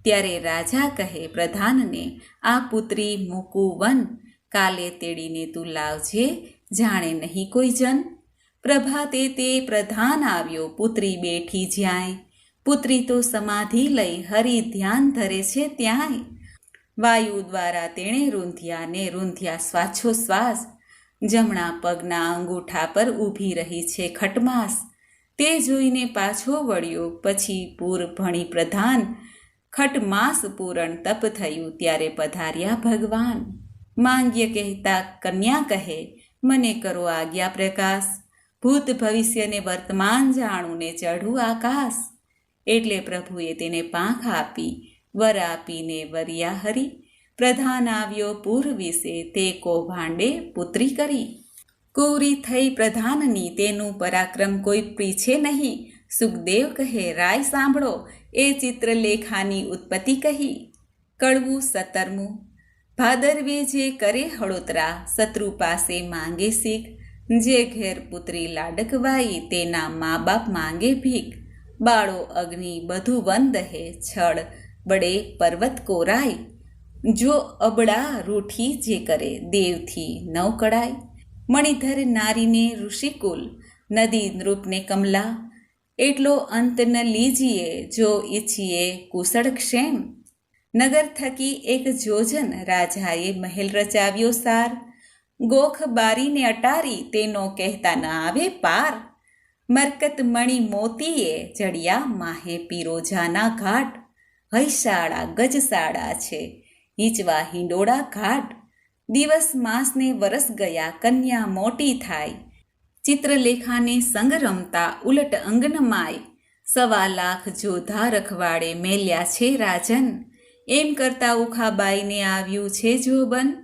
S1: ત્યારે રાજા કહે પ્રધાનને આ પુત્રી મૂકું વન. કાલે તેડીને તું લાવજે જાણે નહીં કોઈ જન. પ્રભાતે તે પ્રધાન આવ્યો પુત્રી બેઠી જ્યાંય. પુત્રી તો સમાધિ લઈ હરિ ધ્યાન ધરે છે ત્યાંય. વાયુ દ્વારા તેણે રૂંધ્યા ને રૂંધ્યા શ્વાસોશ્વાસ. જમણા પગના અંગૂઠા પર ઊભી રહી છે ખટમાસ. તે જોઈને પાછો વળ્યો પછી પૂર ભણી પ્રધાન. ખટમાસ પૂરણ તપ થયું ત્યારે પધાર્યા ભગવાન. માંગ્ય કહેતા કન્યા કહે મને કરો આજ્ઞા પ્રકાશ. ભૂત ભવિષ્યને વર્તમાન જાણું ને ચઢું આકાશ. એટલે પ્રભુએ તેને પાંખ આપી વર આપીને વર્યા હરી. પ્રધાન આવ્યો પૂર વિશે તે કૌભાંડે પુત્રી કરી. કુંવરી થઈ પ્રધાનની તેનું પરાક્રમ કોઈ પીછે નહીં. સુખદેવ કહે રાય સાંભળો એ ચિત્રલેખાની ઉત્પત્તિ કહી. કડવું 17મું. ભાદરવે જે કરે હળોતરા શત્રુ પાસે માંગે શીખ. જે ઘેર પુત્રી લાડકવાઈ તેના મા બાપ માંગે ભીખ. બાળો અગ્નિ બધું વંદહે છળ બડે પર્વત કોરાય. જો અબડા રૂઠી જે કરે દેવથી નવ કડાય. મણિધર નારીને ઋષિકુલ નદી નૃપને કમલા. એટલો અંત ન લીજીએ જો ઈચ્છીએ કુશળ ક્ષેમ. નગર થકી એક જોજન રાજાએ મહેલ રચાવ્યો સાર. ગોખ બારીને અટારી તેનો કહેતા ન આવે પાર. મરકત મણિ મોતીએ જડિયા માહે પીરોજાના ઘાટ. હૈશાળા ગજસાળા છે હિંચવા હિંડોળા ઘાટ. દિવસ માસને વરસ ગયા કન્યા મોટી થાય. ચિત્રલેખાને સંગ રમતા ઉલટ અંગનમાય. 1.25 લાખ જોધા રખવાડે મેલ્યા છે રાજન. એમ કરતા ઉખાબાઈને આવ્યું છે જોબન.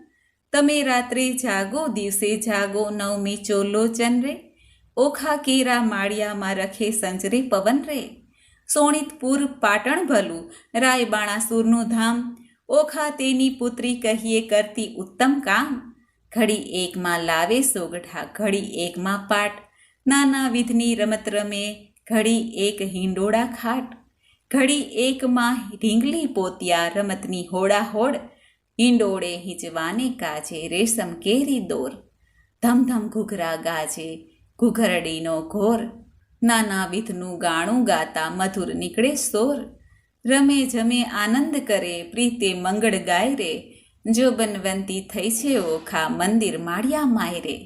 S1: તમે રાત્રે જાગો દિવસે જાગો નવમી ચોલોચન રે. ઓખા કેરા માળિયામાં રખે સંજરે પવન રે. સોણિતપુર પાટણ ભલું રાય બાણાસુરનું ધામ. ઓખા તેની પુત્રી કહીએ કરતી ઉત્તમ કામ, ઘડી એકમાં લાવે સોગઠા, ઘડી એકમાં પાટ, નાના વિધની રમત રમે, ઘડી એક હિંડોળા ખાટ, ઘડી એકમાં ઢીંગલી પોતિયા, રમતની હોડાહોડ, હિંડોળે હિંચવાને કાજે, રેશમ કેરી દોર, ધમધમ ઘૂઘરા ગાજે, ઘૂઘરડીનો ઘોર, નાના વિધનું ગાણું ગાતા મધુર નીકળે સોર, રમે જમે આનંદ કરે, પ્રીતે મંગળ ગાય રે, જો બનવંતી થઈ છે ઓખા, મંદિર માળિયા માય રે.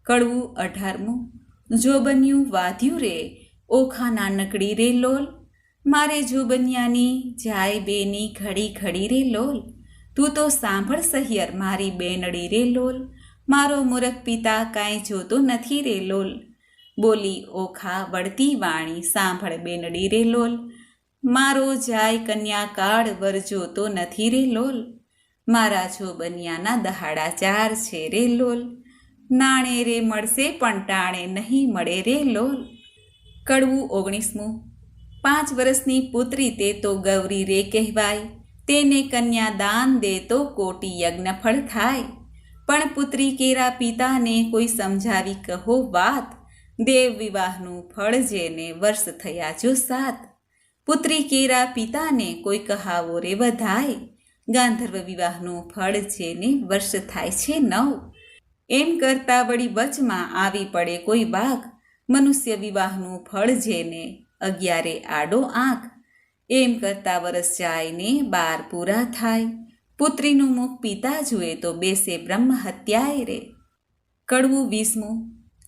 S1: કડવું 18મું. જો બન્યું વાધ્યું રે, ઓખા નાનકડી રે લોલ, મારે જો બન્યાની જાય બેની ઘડી ઘડી રે લોલ, તું તો સાંભળ સહિયર મારી બેનડી રે લોલ, મારો મૂરખ પિતા કાંઈ જોતો નથી રે લોલ, બોલી ઓખા વળતી વાણી, સાંભળ બેનડી રે લોલ, મારો જાય કન્યા કાળ વર જોતો નથી રે લોલ, મારા જો બન્યાના દહાડા 4 છે રે લોલ, નાણે રે મળશે પણ ટાણે નહીં મળે રે લોલ. કડવું 19મું. 5 વર્ષની પુત્રી તે તો ગૌરી રે કહેવાય, તેને કન્યા દાન દે તો કોટી યજ્ઞ ફળ થાય, પણ પુત્રી કેરા પિતાને કોઈ સમજાવી કહો વાત, દેવ વિવાહનું ફળ જેને વર્ષ થયા જો 7, પુત્રી કેરા પિતાને કોઈ કહાવો રે વધાય, ગાંધર્વ વિવાહનું ફળ જેને વર્ષ થાય છે 9, એમ કરતા વળી વચમાં આવી પડે કોઈ વાઘ, મનુષ્ય વિવાહનું ફળ જેને 11 આડો આંખ, એમ કરતા વરસ જાય ને 12 પૂરા થાય, પુત્રીનું મુખ પિતા જુએ તો બેસે બ્રહ્મ હત્યાએ રે. કડવું 20મું.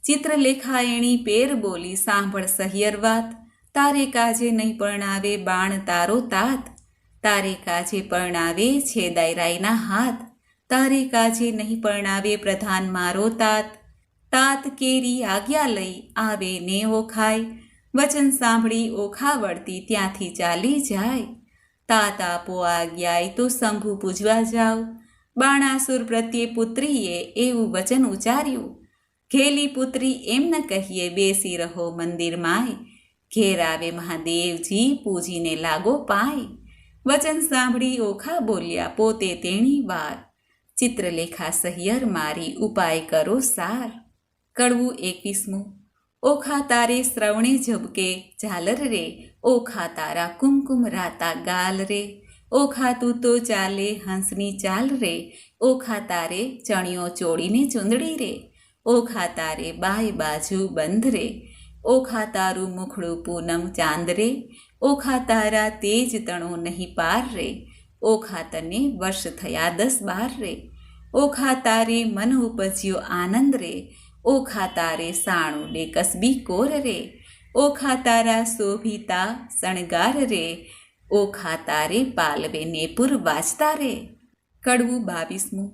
S1: ચિત્રલેખા એણી પેર બોલી, સાંભળ સહિયર વાત, તારે કાજે નહીં પરણાવે બાણ તારો તાત, તારે કાજે પરણાવે છે દાયરાઈના હાથ, તારે કાજે નહીં પરણાવે પ્રધાન મારો તાત, તાત કેરી આજ્ઞા લઈ આવે ને ઓખાય, વચન સાંભળી ઓખા વળતી ત્યાંથી ચાલી જાય, તાત આપો આજ્ઞાય તો શંભુ પૂજવા જાઓ, બાણાસુર પ્રત્યે પુત્રીએ એવું વચન ઉચ્ચાર્યું, ઘેલી પુત્રી એમ ન કહીએ બેસી રહો મંદિરમાંય, ઘેર આવે મહાદેવજી પૂજીને લાગો પાય, વચન સાંભળી ઓખા બોલ્યા પોતે તેણી વાર, ચિત્રલેખા સહિયર મારી ઉપાય કરો સાર. કડવું 21મું. ઓખા તારે શ્રવણે ઝબકે ઝાલર રે, ઓખા તારા કુમકુમ રાતા ગાલ રે, ઓખા તું તો ચાલે હંસની ચાલ રે, ઓખા તારે ચણિયો ચોળીને ચૂંદડી રે, ઓખા તારે બાય બાજુ બંધ રે, ઓખા તારું મુખડું પૂનમ ચાંદ રે, ઓખા તારા તેજ તણો નહીં પાર રે, ઓખા તને વર્ષ થયા 10-12 રે, ઓખા તારે મન ઉપજ્યો આનંદ રે, ઓખા તારે સાણું ડે કસબી કોર રે, ઓખા તારા શોભિતા શણગાર રે, ઓખા તારે પાલવે નેપુર વાંચતા રે. કડવું 22મું.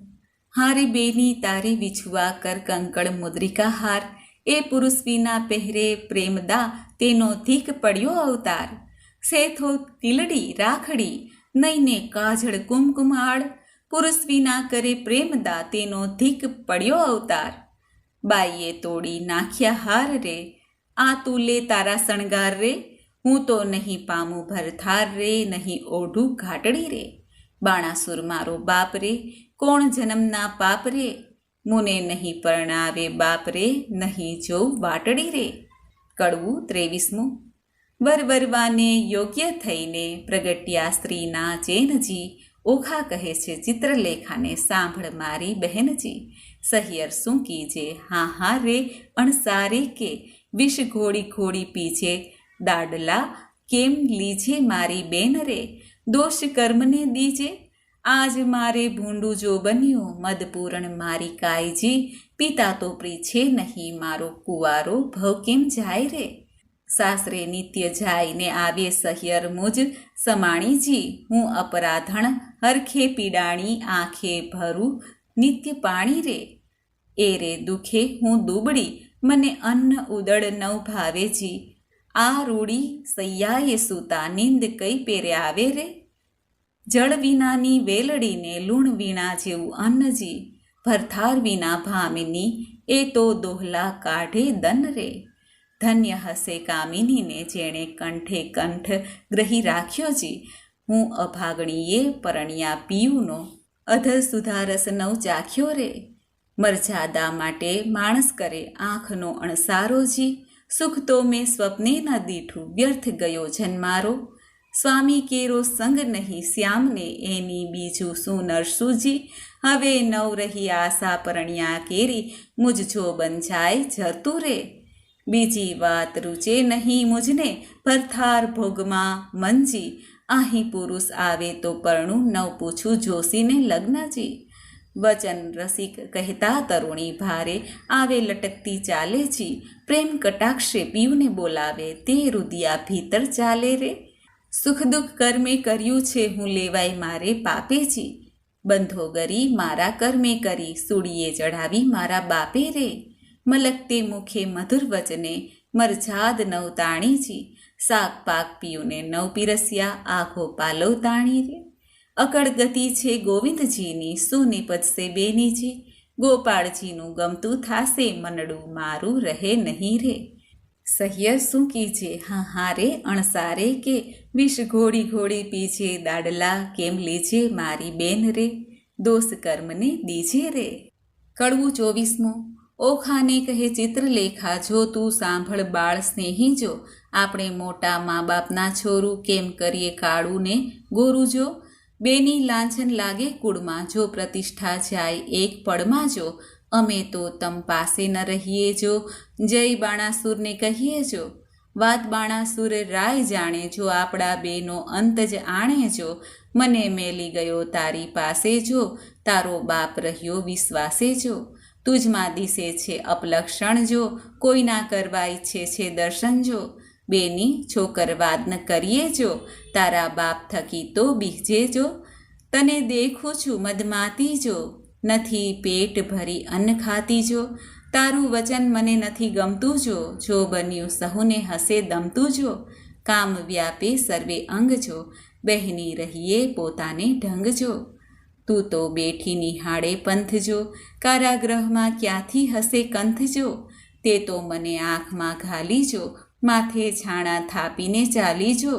S1: હારે બેની તારે વિછુઆ કર કંકળ મુદ્રિકા હાર, એ પુરુષ વિના પહેરે પ્રેમદા તેનો ધીક પડ્યો અવતાર, સેથો તિલડી રાખડી નઈને કાજળ કુમકુમાળ, પુરુષ વિના કરે પ્રેમદા તેનો ધીક પડ્યો અવતાર, બાઈએ તોડી નાખ્યા હાર રે, આ તું લે તારા શણગાર રે, હું તો નહીં પામું ભરથાર રે, નહીં ઓઢું ઘાટડી રે, બાણાસુર મારો બાપ રે, કોણ જન્મના પાપ રે, મુને નહીં પરણાવે બાપ રે, નહીં જોઉં વાટડી રે. કડવું 23મું. વરવરવાને યોગ્ય થઈને પ્રગટ્યા સ્ત્રીના ચેનજી, ઓખા કહે છે ચિત્રલેખાને સાંભળ મારી બહેનજી, સહિયર શું કીજે હા હા રે અણસારે કે, વિષ ઘોડી ઘોડી પીજે દાડલા કેમ લીજે મારી બેન રે, દોષ કર્મને દીજે, આજ મારે ભૂંડું જો બન્યું મદપૂરણ મારી કાયજી, પિતા તો પ્રી છે નહીં મારો કુંવારો ભવ કેમ જાય રે, સાસરે નિત્ય જાયને આવે સહિયર મુજ સમાણીજી, હું અપરાધણ હરખે પીડાણી આંખે ભરું નિત્ય પાણી રે, એ રે દુખે હું દુબળી મને અન્ન ઉદળ નવ ભાવેજી, આ રૂડી સૈયાએ સૂતા નિંદ કઈ પેરે આવે રે, જળ વિનાની વેલડીને લૂણ વીણા જેવું અન્નજી, ભરથાર વિના ભામિની એ તો દોહલા કાઢે દન રે, ધન્ય હસે કામિનીને જેણે કંઠે કંઠ ગ્રહી રાખ્યો જી, હું અભાગણીએ પરણ્યા પિયુનો અધર સુધારસ નવ ચાખ્યો રે. મર્યાદા માટે માણસ કરે આંખનો અણસારો જી, સુખ તો મેં સ્વપ્ને ન દીઠું વ્યર્થ ગયો જન્મારો. સ્વામી કેરો સંગ નહીં શ્યામને એની બીજું શું નરસુજી, હવે નવ રહી આશા પરણ્યા કેરી મુજ જો બંજાય જતું રે. બીજી વાત રૂચે નહીં મુજને પરથાર ભોગમાં મંજી, અહીં પુરુષ આવે તો પરણું નવ પૂછું જોશીને લગ્નજી. વચન રસિક કહેતા તરુણી ભારે આવે લટકતી ચાલે જી, પ્રેમ કટાક્ષે પીવને બોલાવે તે રુદિયા ભીતર ચાલે રે. સુખ દુઃખ કર્મે કર્યું છે હું લેવાય મારે પાપેજી, બંધો ગરી મારા કર્મે કરી સૂડીએ ચઢાવી મારા બાપે રે. મલકતે મુખે મધુર વચને મરજાદ નવ તાણીજી, શાક પાક પીયુને નવ પીરસ્યા આખો પાલવ તાણી રે. અકળ ગતિ છે ગોવિંદજીની શું નિપજશે બેનીજી, ગોપાળજીનું ગમતું થાશે મનડું મારું રહે નહીં રે. સહ્ય શું કીજે હારે અણસારે કે વિષ ઘોડી ઘોડી પીજે દાડલા કેમ લેજે મારી બેન રે, દોષ કર્મને દીજે રે. કડવું 24મું. ઓખાને કહે ચિત્રલેખા જો તું સાંભળ બાળ સ્નેહી જો, આપણે મોટા મા બાપના છોરું કેમ કરીએ કાળું ને ગોરું જો. બેની લાંછન લાગે કુળમાં જો પ્રતિષ્ઠા જાય એક પળમાં જો, અમે તો તમ પાસે ન રહીએ જો જય બાણાસુરને કહીએ જો. વાત બાણાસુર રાય જાણે જો આપણા બેનો અંત જ આણે જો, મને મેલી ગયો તારી પાસે જો તારો બાપ રહ્યો વિશ્વાસે જો. તુજમાં દિશે છે અપલક્ષણ જો કોઈના કરવા ઈચ્છે છે દર્શન જો, બેની છોકરવાદ ન કરીએ જો તારા બાપ થકી તો બીજે જો. તને દેખું છું મદમાતી જો નથી પેટ ભરી અન્ન ખાતી જો, તારું વચન મને નથી ગમતું જો બન્યું સહુને હસે દમતું જો. કામ વ્યાપે સર્વે અંગ જો બહેની રહીએ પોતાને ઢંગ જો. તું તો બેઠી નિહાળે પંથ જો કારાગ્રહમાં ક્યાંથી હસે કંથ જો. તે તો મને આંખમાં ઘાલી જો માથે છાણા થાપીને ચાલી જો.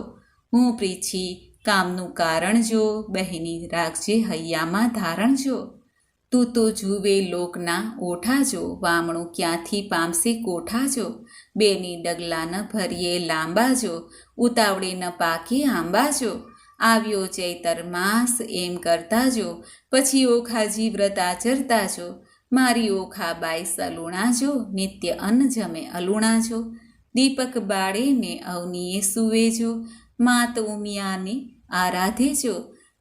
S1: હું પ્રીછી કામનું કારણ જો બહેની રાખજે હૈયામાં ધારણ જો. તું તો જુએ લોકના ઓઠા જો વામણું ક્યાંથી પામશે કોઠા જો. બેની ડગલા ન ભરીએ લાંબા જો ઉતાવળે ન પાકે આંબા જો. આવ્યો ચૈતર માસ એમ કરતા જો પછી ઓખાજી વ્રત આચરતા જો. મારી ઓખાબાઈ સલુણા જો નિત્ય અન્ન જમે અલુણા જો. દીપક બાળે ને અવનીએ સૂવે જો માત ઉમિયાને આરાધે જો.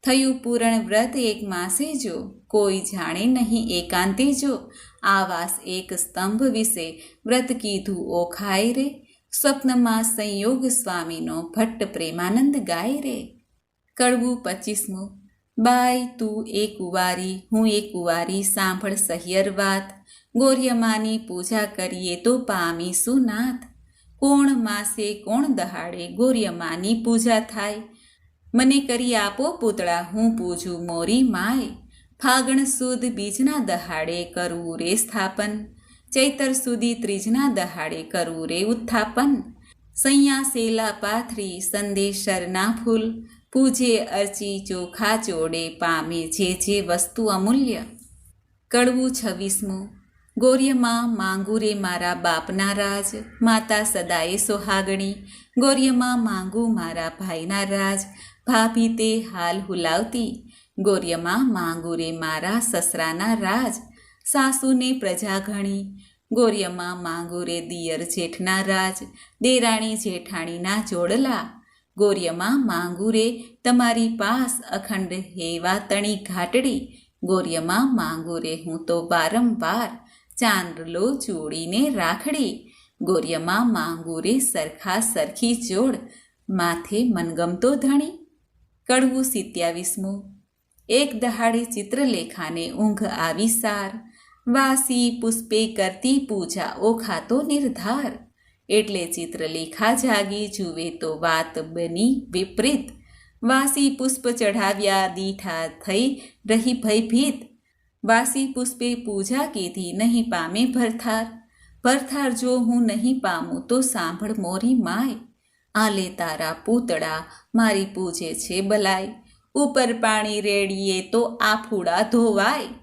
S1: થયું પૂરણ વ્રત એક માસે જો કોઈ જાણે નહીં એકાંતે જો. આવાસ એક સ્તંભ વિશે વ્રત કીધું ઓખાય રે, સ્વપ્નમાં સંયોગ સ્વામીનો ભટ્ટ પ્રેમાનંદ ગાય રે. કડવું 25મું. બાઈ તું એ કુંવારી હું એ કુંવારી સાંભળ સહિયર વાત, ગોર્યમાની પૂજા કરીએ તો પામીશું નાથ. કોણ માસે કોણ દહાડે ગોર્યમાની પૂજા થાય, મને કરી આપો પૂતળા હું પૂજું મોરી માય. ફાગણ સુદ બીજના દહાડે કરવું રે સ્થાપન, ચૈતર સુધી ત્રીજના દહાડે કરવું રે ઉત્થાપન. સૈયા સેલા પાથરી સંદેશરના ફૂલ, પૂજે અર્ચી ચોખા ચોડે પામે જે વસ્તુ અમૂલ્ય. કડવું 26મું. ગોર્યમાં માંગુ રે મારા બાપના રાજ, માતા સદાએ સોહાગણી. ગોર્યમાં માંગુ મારા ભાઈના રાજ, ભાભી તે હાલ હુલાવતી. ગોર્યમાં માંગુ રે મારા સસરાના રાજ, સાસુને પ્રજા ઘણી. ગોર્યમાં માંગુ રે દિયર જેઠના રાજ, દેરાણી જેઠાણીના જોડલા. ગોર્યમાં માંગુ રે તમારી પાસ અખંડ હેવા તણી ઘાટડી. ગોર્યમાં માંગુ રે હું તો વારંવાર ચાંદલો જોડીને રાખડી. ગોર્યમાં માંગુ રે સરખા સરખી જોડ, માથે મનગમતો ધણી. કડવું 27મું. એક દહાડે ચિત્રલેખાને ઊંઘ આવી સાર, વાસી પુષ્પે કરતી પૂજા ઓખાતો નિર્ધાર. એટલે ચિત્રલેખા જાગી જુએ તો વાત બની વિપરીત. વાસી પુષ્પ ચઢાવ્યા દીઠા થઈ રહી ભયભીત. વાસી પુષ્પે પૂજા કીધી નહીં પામે ભરથાર. ભરથાર જો હું નહીં પામું તો સાંભળ મોરી માય, આલે તારા પૂતળા મારી પૂજે છે બલાય, ઉપર પાણી રેડીએ તો આફુડા ધોવાય,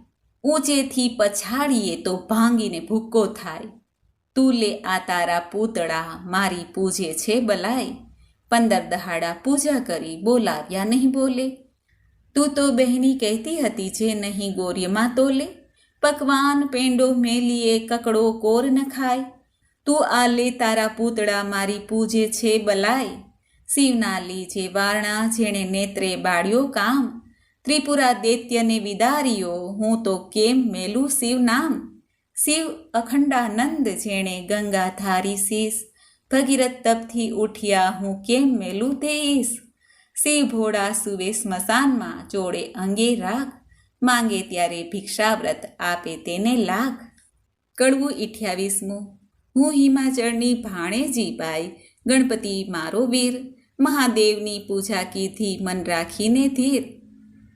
S1: ઊંચેથી પછાડીએ તો ભાંગીને ભૂક્કો થાય, તું લે આ તારા પૂતળા મારી પૂજે છે બલાય, 15 દહાડા પૂજા કરી બોલાવ્યા નહીં બોલે, તું તો બહેની કહેતી હતી જે નહીં ગોર્યમાં તોલે, પકવાન પેંડો મેલીએ કકડો કોર ન ખાય, તું આ લે તારા પૂતળા મારી પૂજે છે બલાય, શિવના લીજે વારણા જેણે નેત્રે બાળ્યો કામ, ત્રિપુરા દૈત્યને વિદાર્યો હું તો કેમ મેલું શિવ નામ, શિવ અખંડાનંદ જેણે ગંગાધારી શીશ, ભગીરથ તપથી ઉઠ્યા હું કેમ મેલું તે ઈશ, શિવ ભોળા સુવે સ્મશાનમાં જોડે અંગે રાગ, માંગે ત્યારે ભિક્ષાવ્રત આપે તેને લાગ. કડવું 28મું. હું હિમાચળની ભાણેજી બાઈ, ગણપતિ મારો વીર, મહાદેવની પૂજા કીધી મન રાખીને ધીર,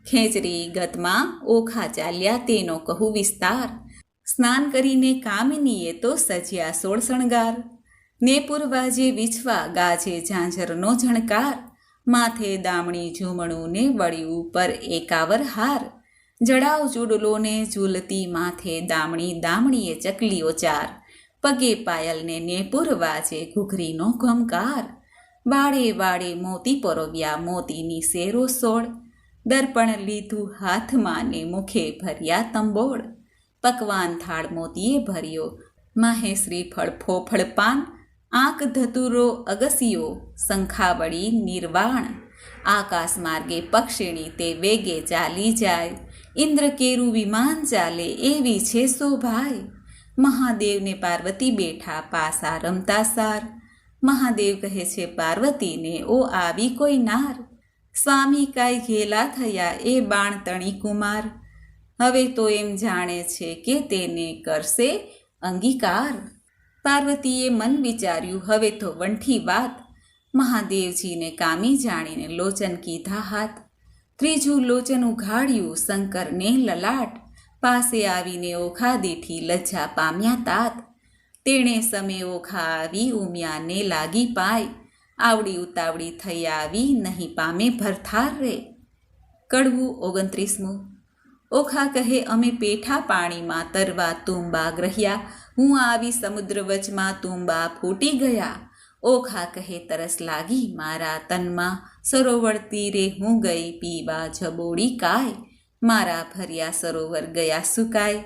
S1: ખેંચરી ગતમાં ઓખા ચાલ્યા તેનો કહું વિસ્તાર, સ્નાન કરીને કામિનીએ તો સજ્યા 16 શણગાર, ને પૂર્વાજે વિછવા ગાજે ઝાંઝરનો ઝણકાર, માથે દામણી ઝૂમણું ને વળી ઉપર 51 હાર, જડાવ ચૂડલો ને ઝૂલતી માથે દામણી દામણીએ ચકલીઓ 4, પગે પાયલને ને પૂર્વાજે ઘૂઘરીનો ઘમકાર, વાડે વાડે મોતી પરોવ્યા મોતીની શેરો 16, દર્પણ લીધું હાથમાં ને મુખે ભર્યા તંબોળ, પકવાન થાળ મોતીએ ભર્યો માહે શ્રીફળ ફોફળ પાન, આંક ધતુરો અગસિયો શંખાવળી નિર્વાણ, આકાશ માર્ગે પક્ષિણી તે વેગે ચાલી જાય, ઇન્દ્ર કેરું વિમાન ચાલે એવી છે શોભાય, મહાદેવને પાર્વતી બેઠા પાસા રમતા સાર, મહાદેવ કહે છે પાર્વતીને ઓ આવી કોઈ નાર, સ્વામી કાંઈ ઘેલા થયા એ બાણ તણી કુમાર, હવે તો એમ જાણે છે કે તેને કરશે અંગીકાર, પાર્વતીએ મન વિચાર્યું હવે તો વંઠી વાત, મહાદેવજીને કામી જાણીને લોચન કીધા હાથ, ત્રીજું લોચન ઉઘાડ્યું શંકરને લલાટ, પાસે આવીને ઓખા દીઠી લજ્જા પામ્યા તાત, તેણે સમે ઓખા આવી ઉમિયાને લાગી પાય, આવડી ઉતાવળી થઈ આવી નહીં પામે ભરથાર રે. કડવું 29મું. ઓખા કહે અમે પેઠા પાણીમાં તરવા તુંબા ગ્રહ્યા, હું આવી સમુદ્ર વચમાં તુંબા ફૂટી ગયા, ઓખા કહે તરસ લાગી મારા તનમાં, સરોવર તીરે હું ગઈ પીવા જબોડી કાય, મારા ભર્યા સરોવર ગયા સુકાય,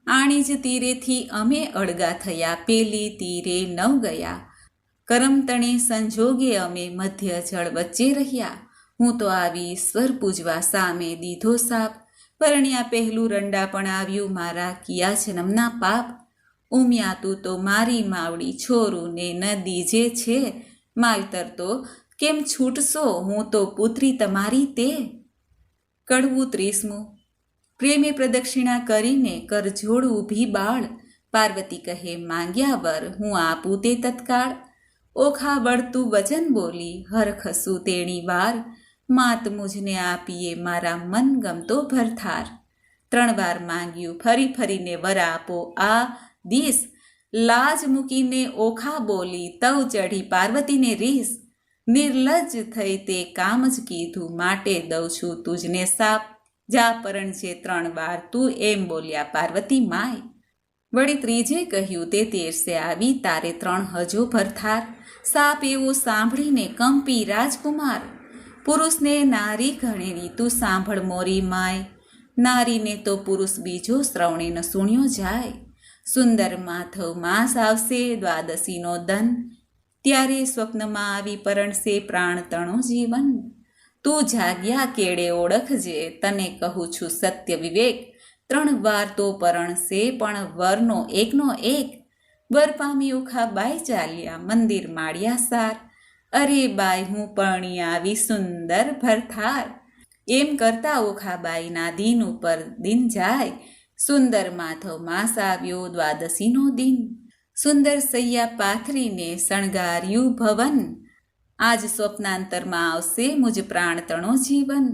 S1: આણી જ તીરેથી અમે અળગા થયા પેલી તીરે નવ ગયા, કરમતણે સંજોગે અમે મધ્ય જળ વચ્ચે રહ્યા, હું તો આવી ઈશ્વર પૂજવા સામે દીધો સાપ, પરણ્યા પહેલું રંડા પણ આવ્યું મારા કિયા જન્મના પાપ, ઉમિયા તું તો મારી માવડી છોરું ને નદી જે છે, માવતર તો કેમ છૂટશો હું તો પુત્રી તમારી તે. કડવું 30મું. પ્રેમે પ્રદક્ષિણા કરીને કરજોડ ઊભી બાળ, પાર્વતી કહે માંગ્યા વર હું આપું તે તત્કાળ, ઓખા વળતું વચન બોલી હરખસું તેણી વાર, માત મુજને આપીએ મારા મન ગમતો ભરથાર, 3 વાર માંગ્યું ફરી ફરીને વર આપો આ દીસ, લાજ મૂકીને ઓખા બોલી તવ ચઢી પાર્વતીને રીસ, નિર્લજ્જ થઈ તે કામ જ કીધું માટે દઉં છું તુજને સાપ, જા પરણજે 3 વાર તું એમ બોલ્યા પાર્વતી માય, વળી ત્રીજે કહ્યું તે તેરસે આવી તારે 3 હજો ભરથાર, સાપ એવું સાંભળીને કંપી રાજકુમાર, પુરુષને નારી ગણેલી તું સાંભળ મોરી માય, નારીને તો પુરુષ બીજો શ્રવણે ન સુણ્યો જાય, સુંદર માધવ માસ આવશે દ્વાદશીનો દન, ત્યારે સ્વપ્નમાં આવી પરણશે પ્રાણતણો જીવન, તું જાગ્યા કેળે ઓળખજે તને કહું છું સત્ય વિવેક, 3 વાર તો પરણશે પણ વરનો એકનો એક, વર પામી ઓખા બાઈ ચાલ્યા મંદિર માળ્યા સાર, અરે બાઈ હું પરણી આવી સુંદર ભરથાર, એમ કરતા ઓખાબાઈના દિન ઉપર દિન જાય, સુંદર માધવ માસ આવ્યો દ્વાદશીનો દિન, સુંદર સૈયા પાથરીને શણગાર્યું ભવન, આજ સ્વપ્નાંતરમાં આવશે મુજ પ્રાણતણો જીવન,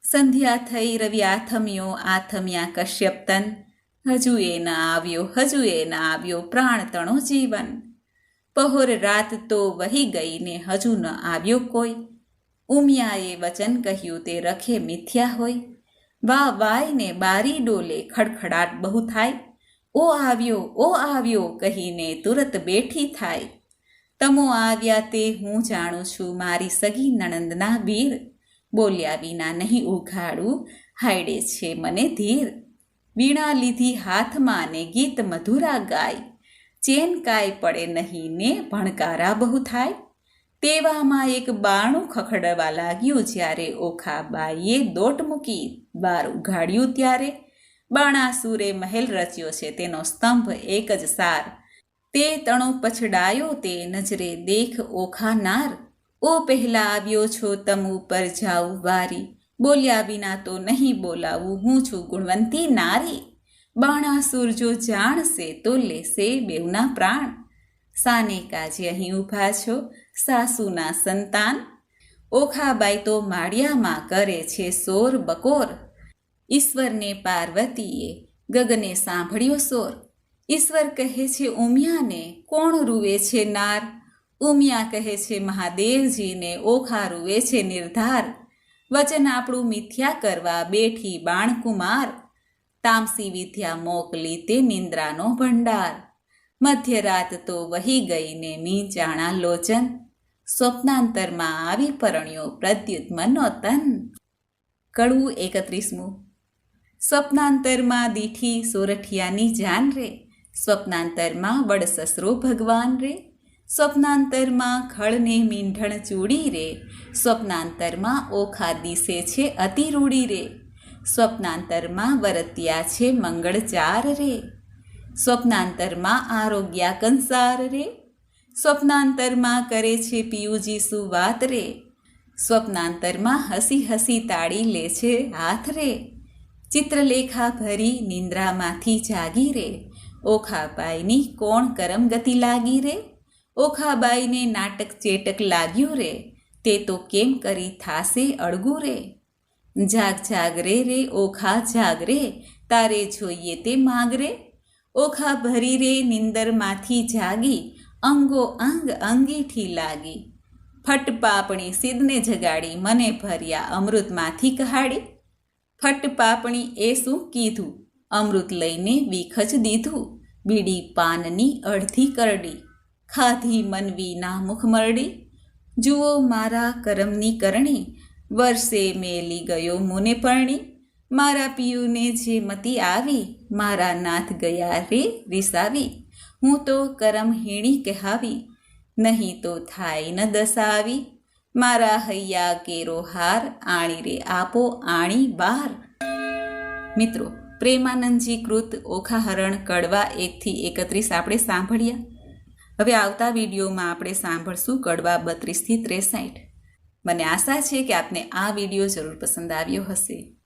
S1: સંધ્યા થઈ રવિ આથમ્યો આથમ્યા કશ્યપ તન, હજુ એ ના આવ્યો પ્રાણતણો જીવન, પહોર રાત તો વહી ગઈ ને હજુ ન આવ્યો કોઈ. ઉમિયાએ વચન કહ્યું તે રખે મિથ્યા હોય. વાહ વાય ને બારી ડોલે ખડખડાટ બહુ થાય. ઓ આવ્યો કહીને તુરત બેઠી થાય. તમો આવ્યા તે હું જાણું છું મારી સગી નણંદના વીર. બોલ્યા વિના નહીં ઉઘાડું હાયડે છે મને ધીર. વીણા લીધી હાથમાં ને ગીત મધુરા ગાય. ચેન કાંઈ પડે નહીં ને ભણકારા બહુ થાય. તેવામાં એક બાણું ખખડવા લાગ્યું જ્યારે ઓખાબાઈએ દોટ મૂકી બાર ઉઘાડ્યું ત્યારે. બાણાસુરે મહેલ રચ્યો છે તેનો સ્તંભ એક જ સાર. તે તણો પછડાયો તે નજરે દેખ ઓખાનાર. ઓ પહેલા આવ્યો છો તમ ઉપર જાઉં વારી. બોલ્યા વિના તો નહીં બોલાવું હું છું ગુણવંતી નારી. બાણાસુર જો જાણશે તો લેશે બેવના પ્રાણ. સાને કાજે અહીં ઊભા છો સાસુના સંતાન. ઓખાબાઈ તો માળિયામાં કરે છે સોર બકોર. ઈશ્વરને પાર્વતીએ ગગને સાંભળ્યો સોર. ઈશ્વર કહે છે ઉમિયાને કોણ રૂવે છે નાર. ઉમિયા કહે છે મહાદેવજીને ઓખા રૂવે છે નિર્ધાર. વચન આપણું મિથ્યા કરવા બેઠી બાણકુમાર. તામસી વિદ્યા મોકલી તે નિંદ્રાનો ભંડાર. મધ્યરાત તો વહી ગઈને મીંચાણા લોચન. સ્વપ્નાંતરમાં આવી પરણ્યો પ્રદ્યુત્મનો તન. કડવું 31. સ્વપ્નાંતરમાં દીઠી સોરઠિયાની જાન રે. સ્વપ્નાંતરમાં વડ સસરો ભગવાન રે. સ્વપ્નાંતરમાં ખળને મીંઢણ ચૂડી રે. સ્વપ્નાંતરમાં ઓખા દિશે છે અતિ રૂડી રે. સ્વપ્નાંતરમાં વરત્યા છે મંગળ ચાર રે. સ્વપ્નાંતરમાં આરોગ્યા કંસાર રે. સ્વપ્નાંતરમાં કરે છે પિયુજી સુવાત રે. સ્વપ્નાંતરમાં હસી હસી તાળી લે છે હાથ રે. ચિત્રલેખા ભરી નિંદ્રામાંથી જાગી રે. ઓખાબાઈની કોણ કરમ ગતિ લાગી રે. ઓખાબાઈને નાટક ચેટક લાગ્યું રે. તે તો કેમ કરી થાશે અળગું રે. જાગ જાગ રે ઓખા જાગ રે. તારે જોઈએ તે માગ રે. ઓખા ભરી રે નિંદરમાંથી જાગી. અંગો અંગ અંગીઠી લાગી. ફટ પાપણી સિદ્ધને જગાડી મને ભર્યા અમૃતમાંથી કહાડી. ફટ પાપણી એ શું કીધું અમૃત લઈને વિખજ દીધું. બીડી પાનની અડધી કરડી. ખાધી મનવીના મુખ મરડી. જુઓ મારા કરમની કરણી. વર્ષે મેલી ગયો મુને પરણી. મારા પિયુને જે મતી આવી. મારા નાથ ગયા રે વિસાવી. હું તો કરમ હીણી કહાવી. નહીં તો થાય ન દસાવી. મારા હૈયા કેરો હાર આણી રે આપો આણી બાર. મિત્રો, પ્રેમાનંદજી કૃત ઓખાહરણ કડવા 1 થી 31 આપણે સાંભળ્યા. હવે આવતા વિડીયોમાં આપણે સાંભળશું કડવા 32 થી 63. મને આશા છે કે આપને આ વિડીયો જરૂર પસંદ આવ્યો હશે.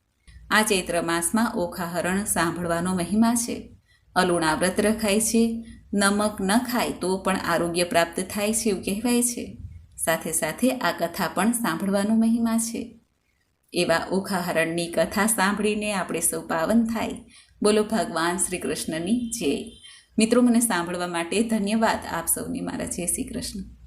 S1: આ ચૈત્ર માસમાં ઓખાહરણ સાંભળવાનો મહિમા છે. અલુણા વ્રત રખાય છે. નમક ન ખાય તો પણ આરોગ્ય પ્રાપ્ત થાય છે એવું કહેવાય છે. સાથે સાથે આ કથા પણ સાંભળવાનો મહિમા છે. એવા ઓખાહરણની કથા સાંભળીને આપણે સૌ પાવન થાય. બોલો ભગવાન શ્રી કૃષ્ણની જય. મિત્રો, મને સાંભળવા માટે ધન્યવાદ. આપ સૌને મારા જય શ્રી કૃષ્ણ.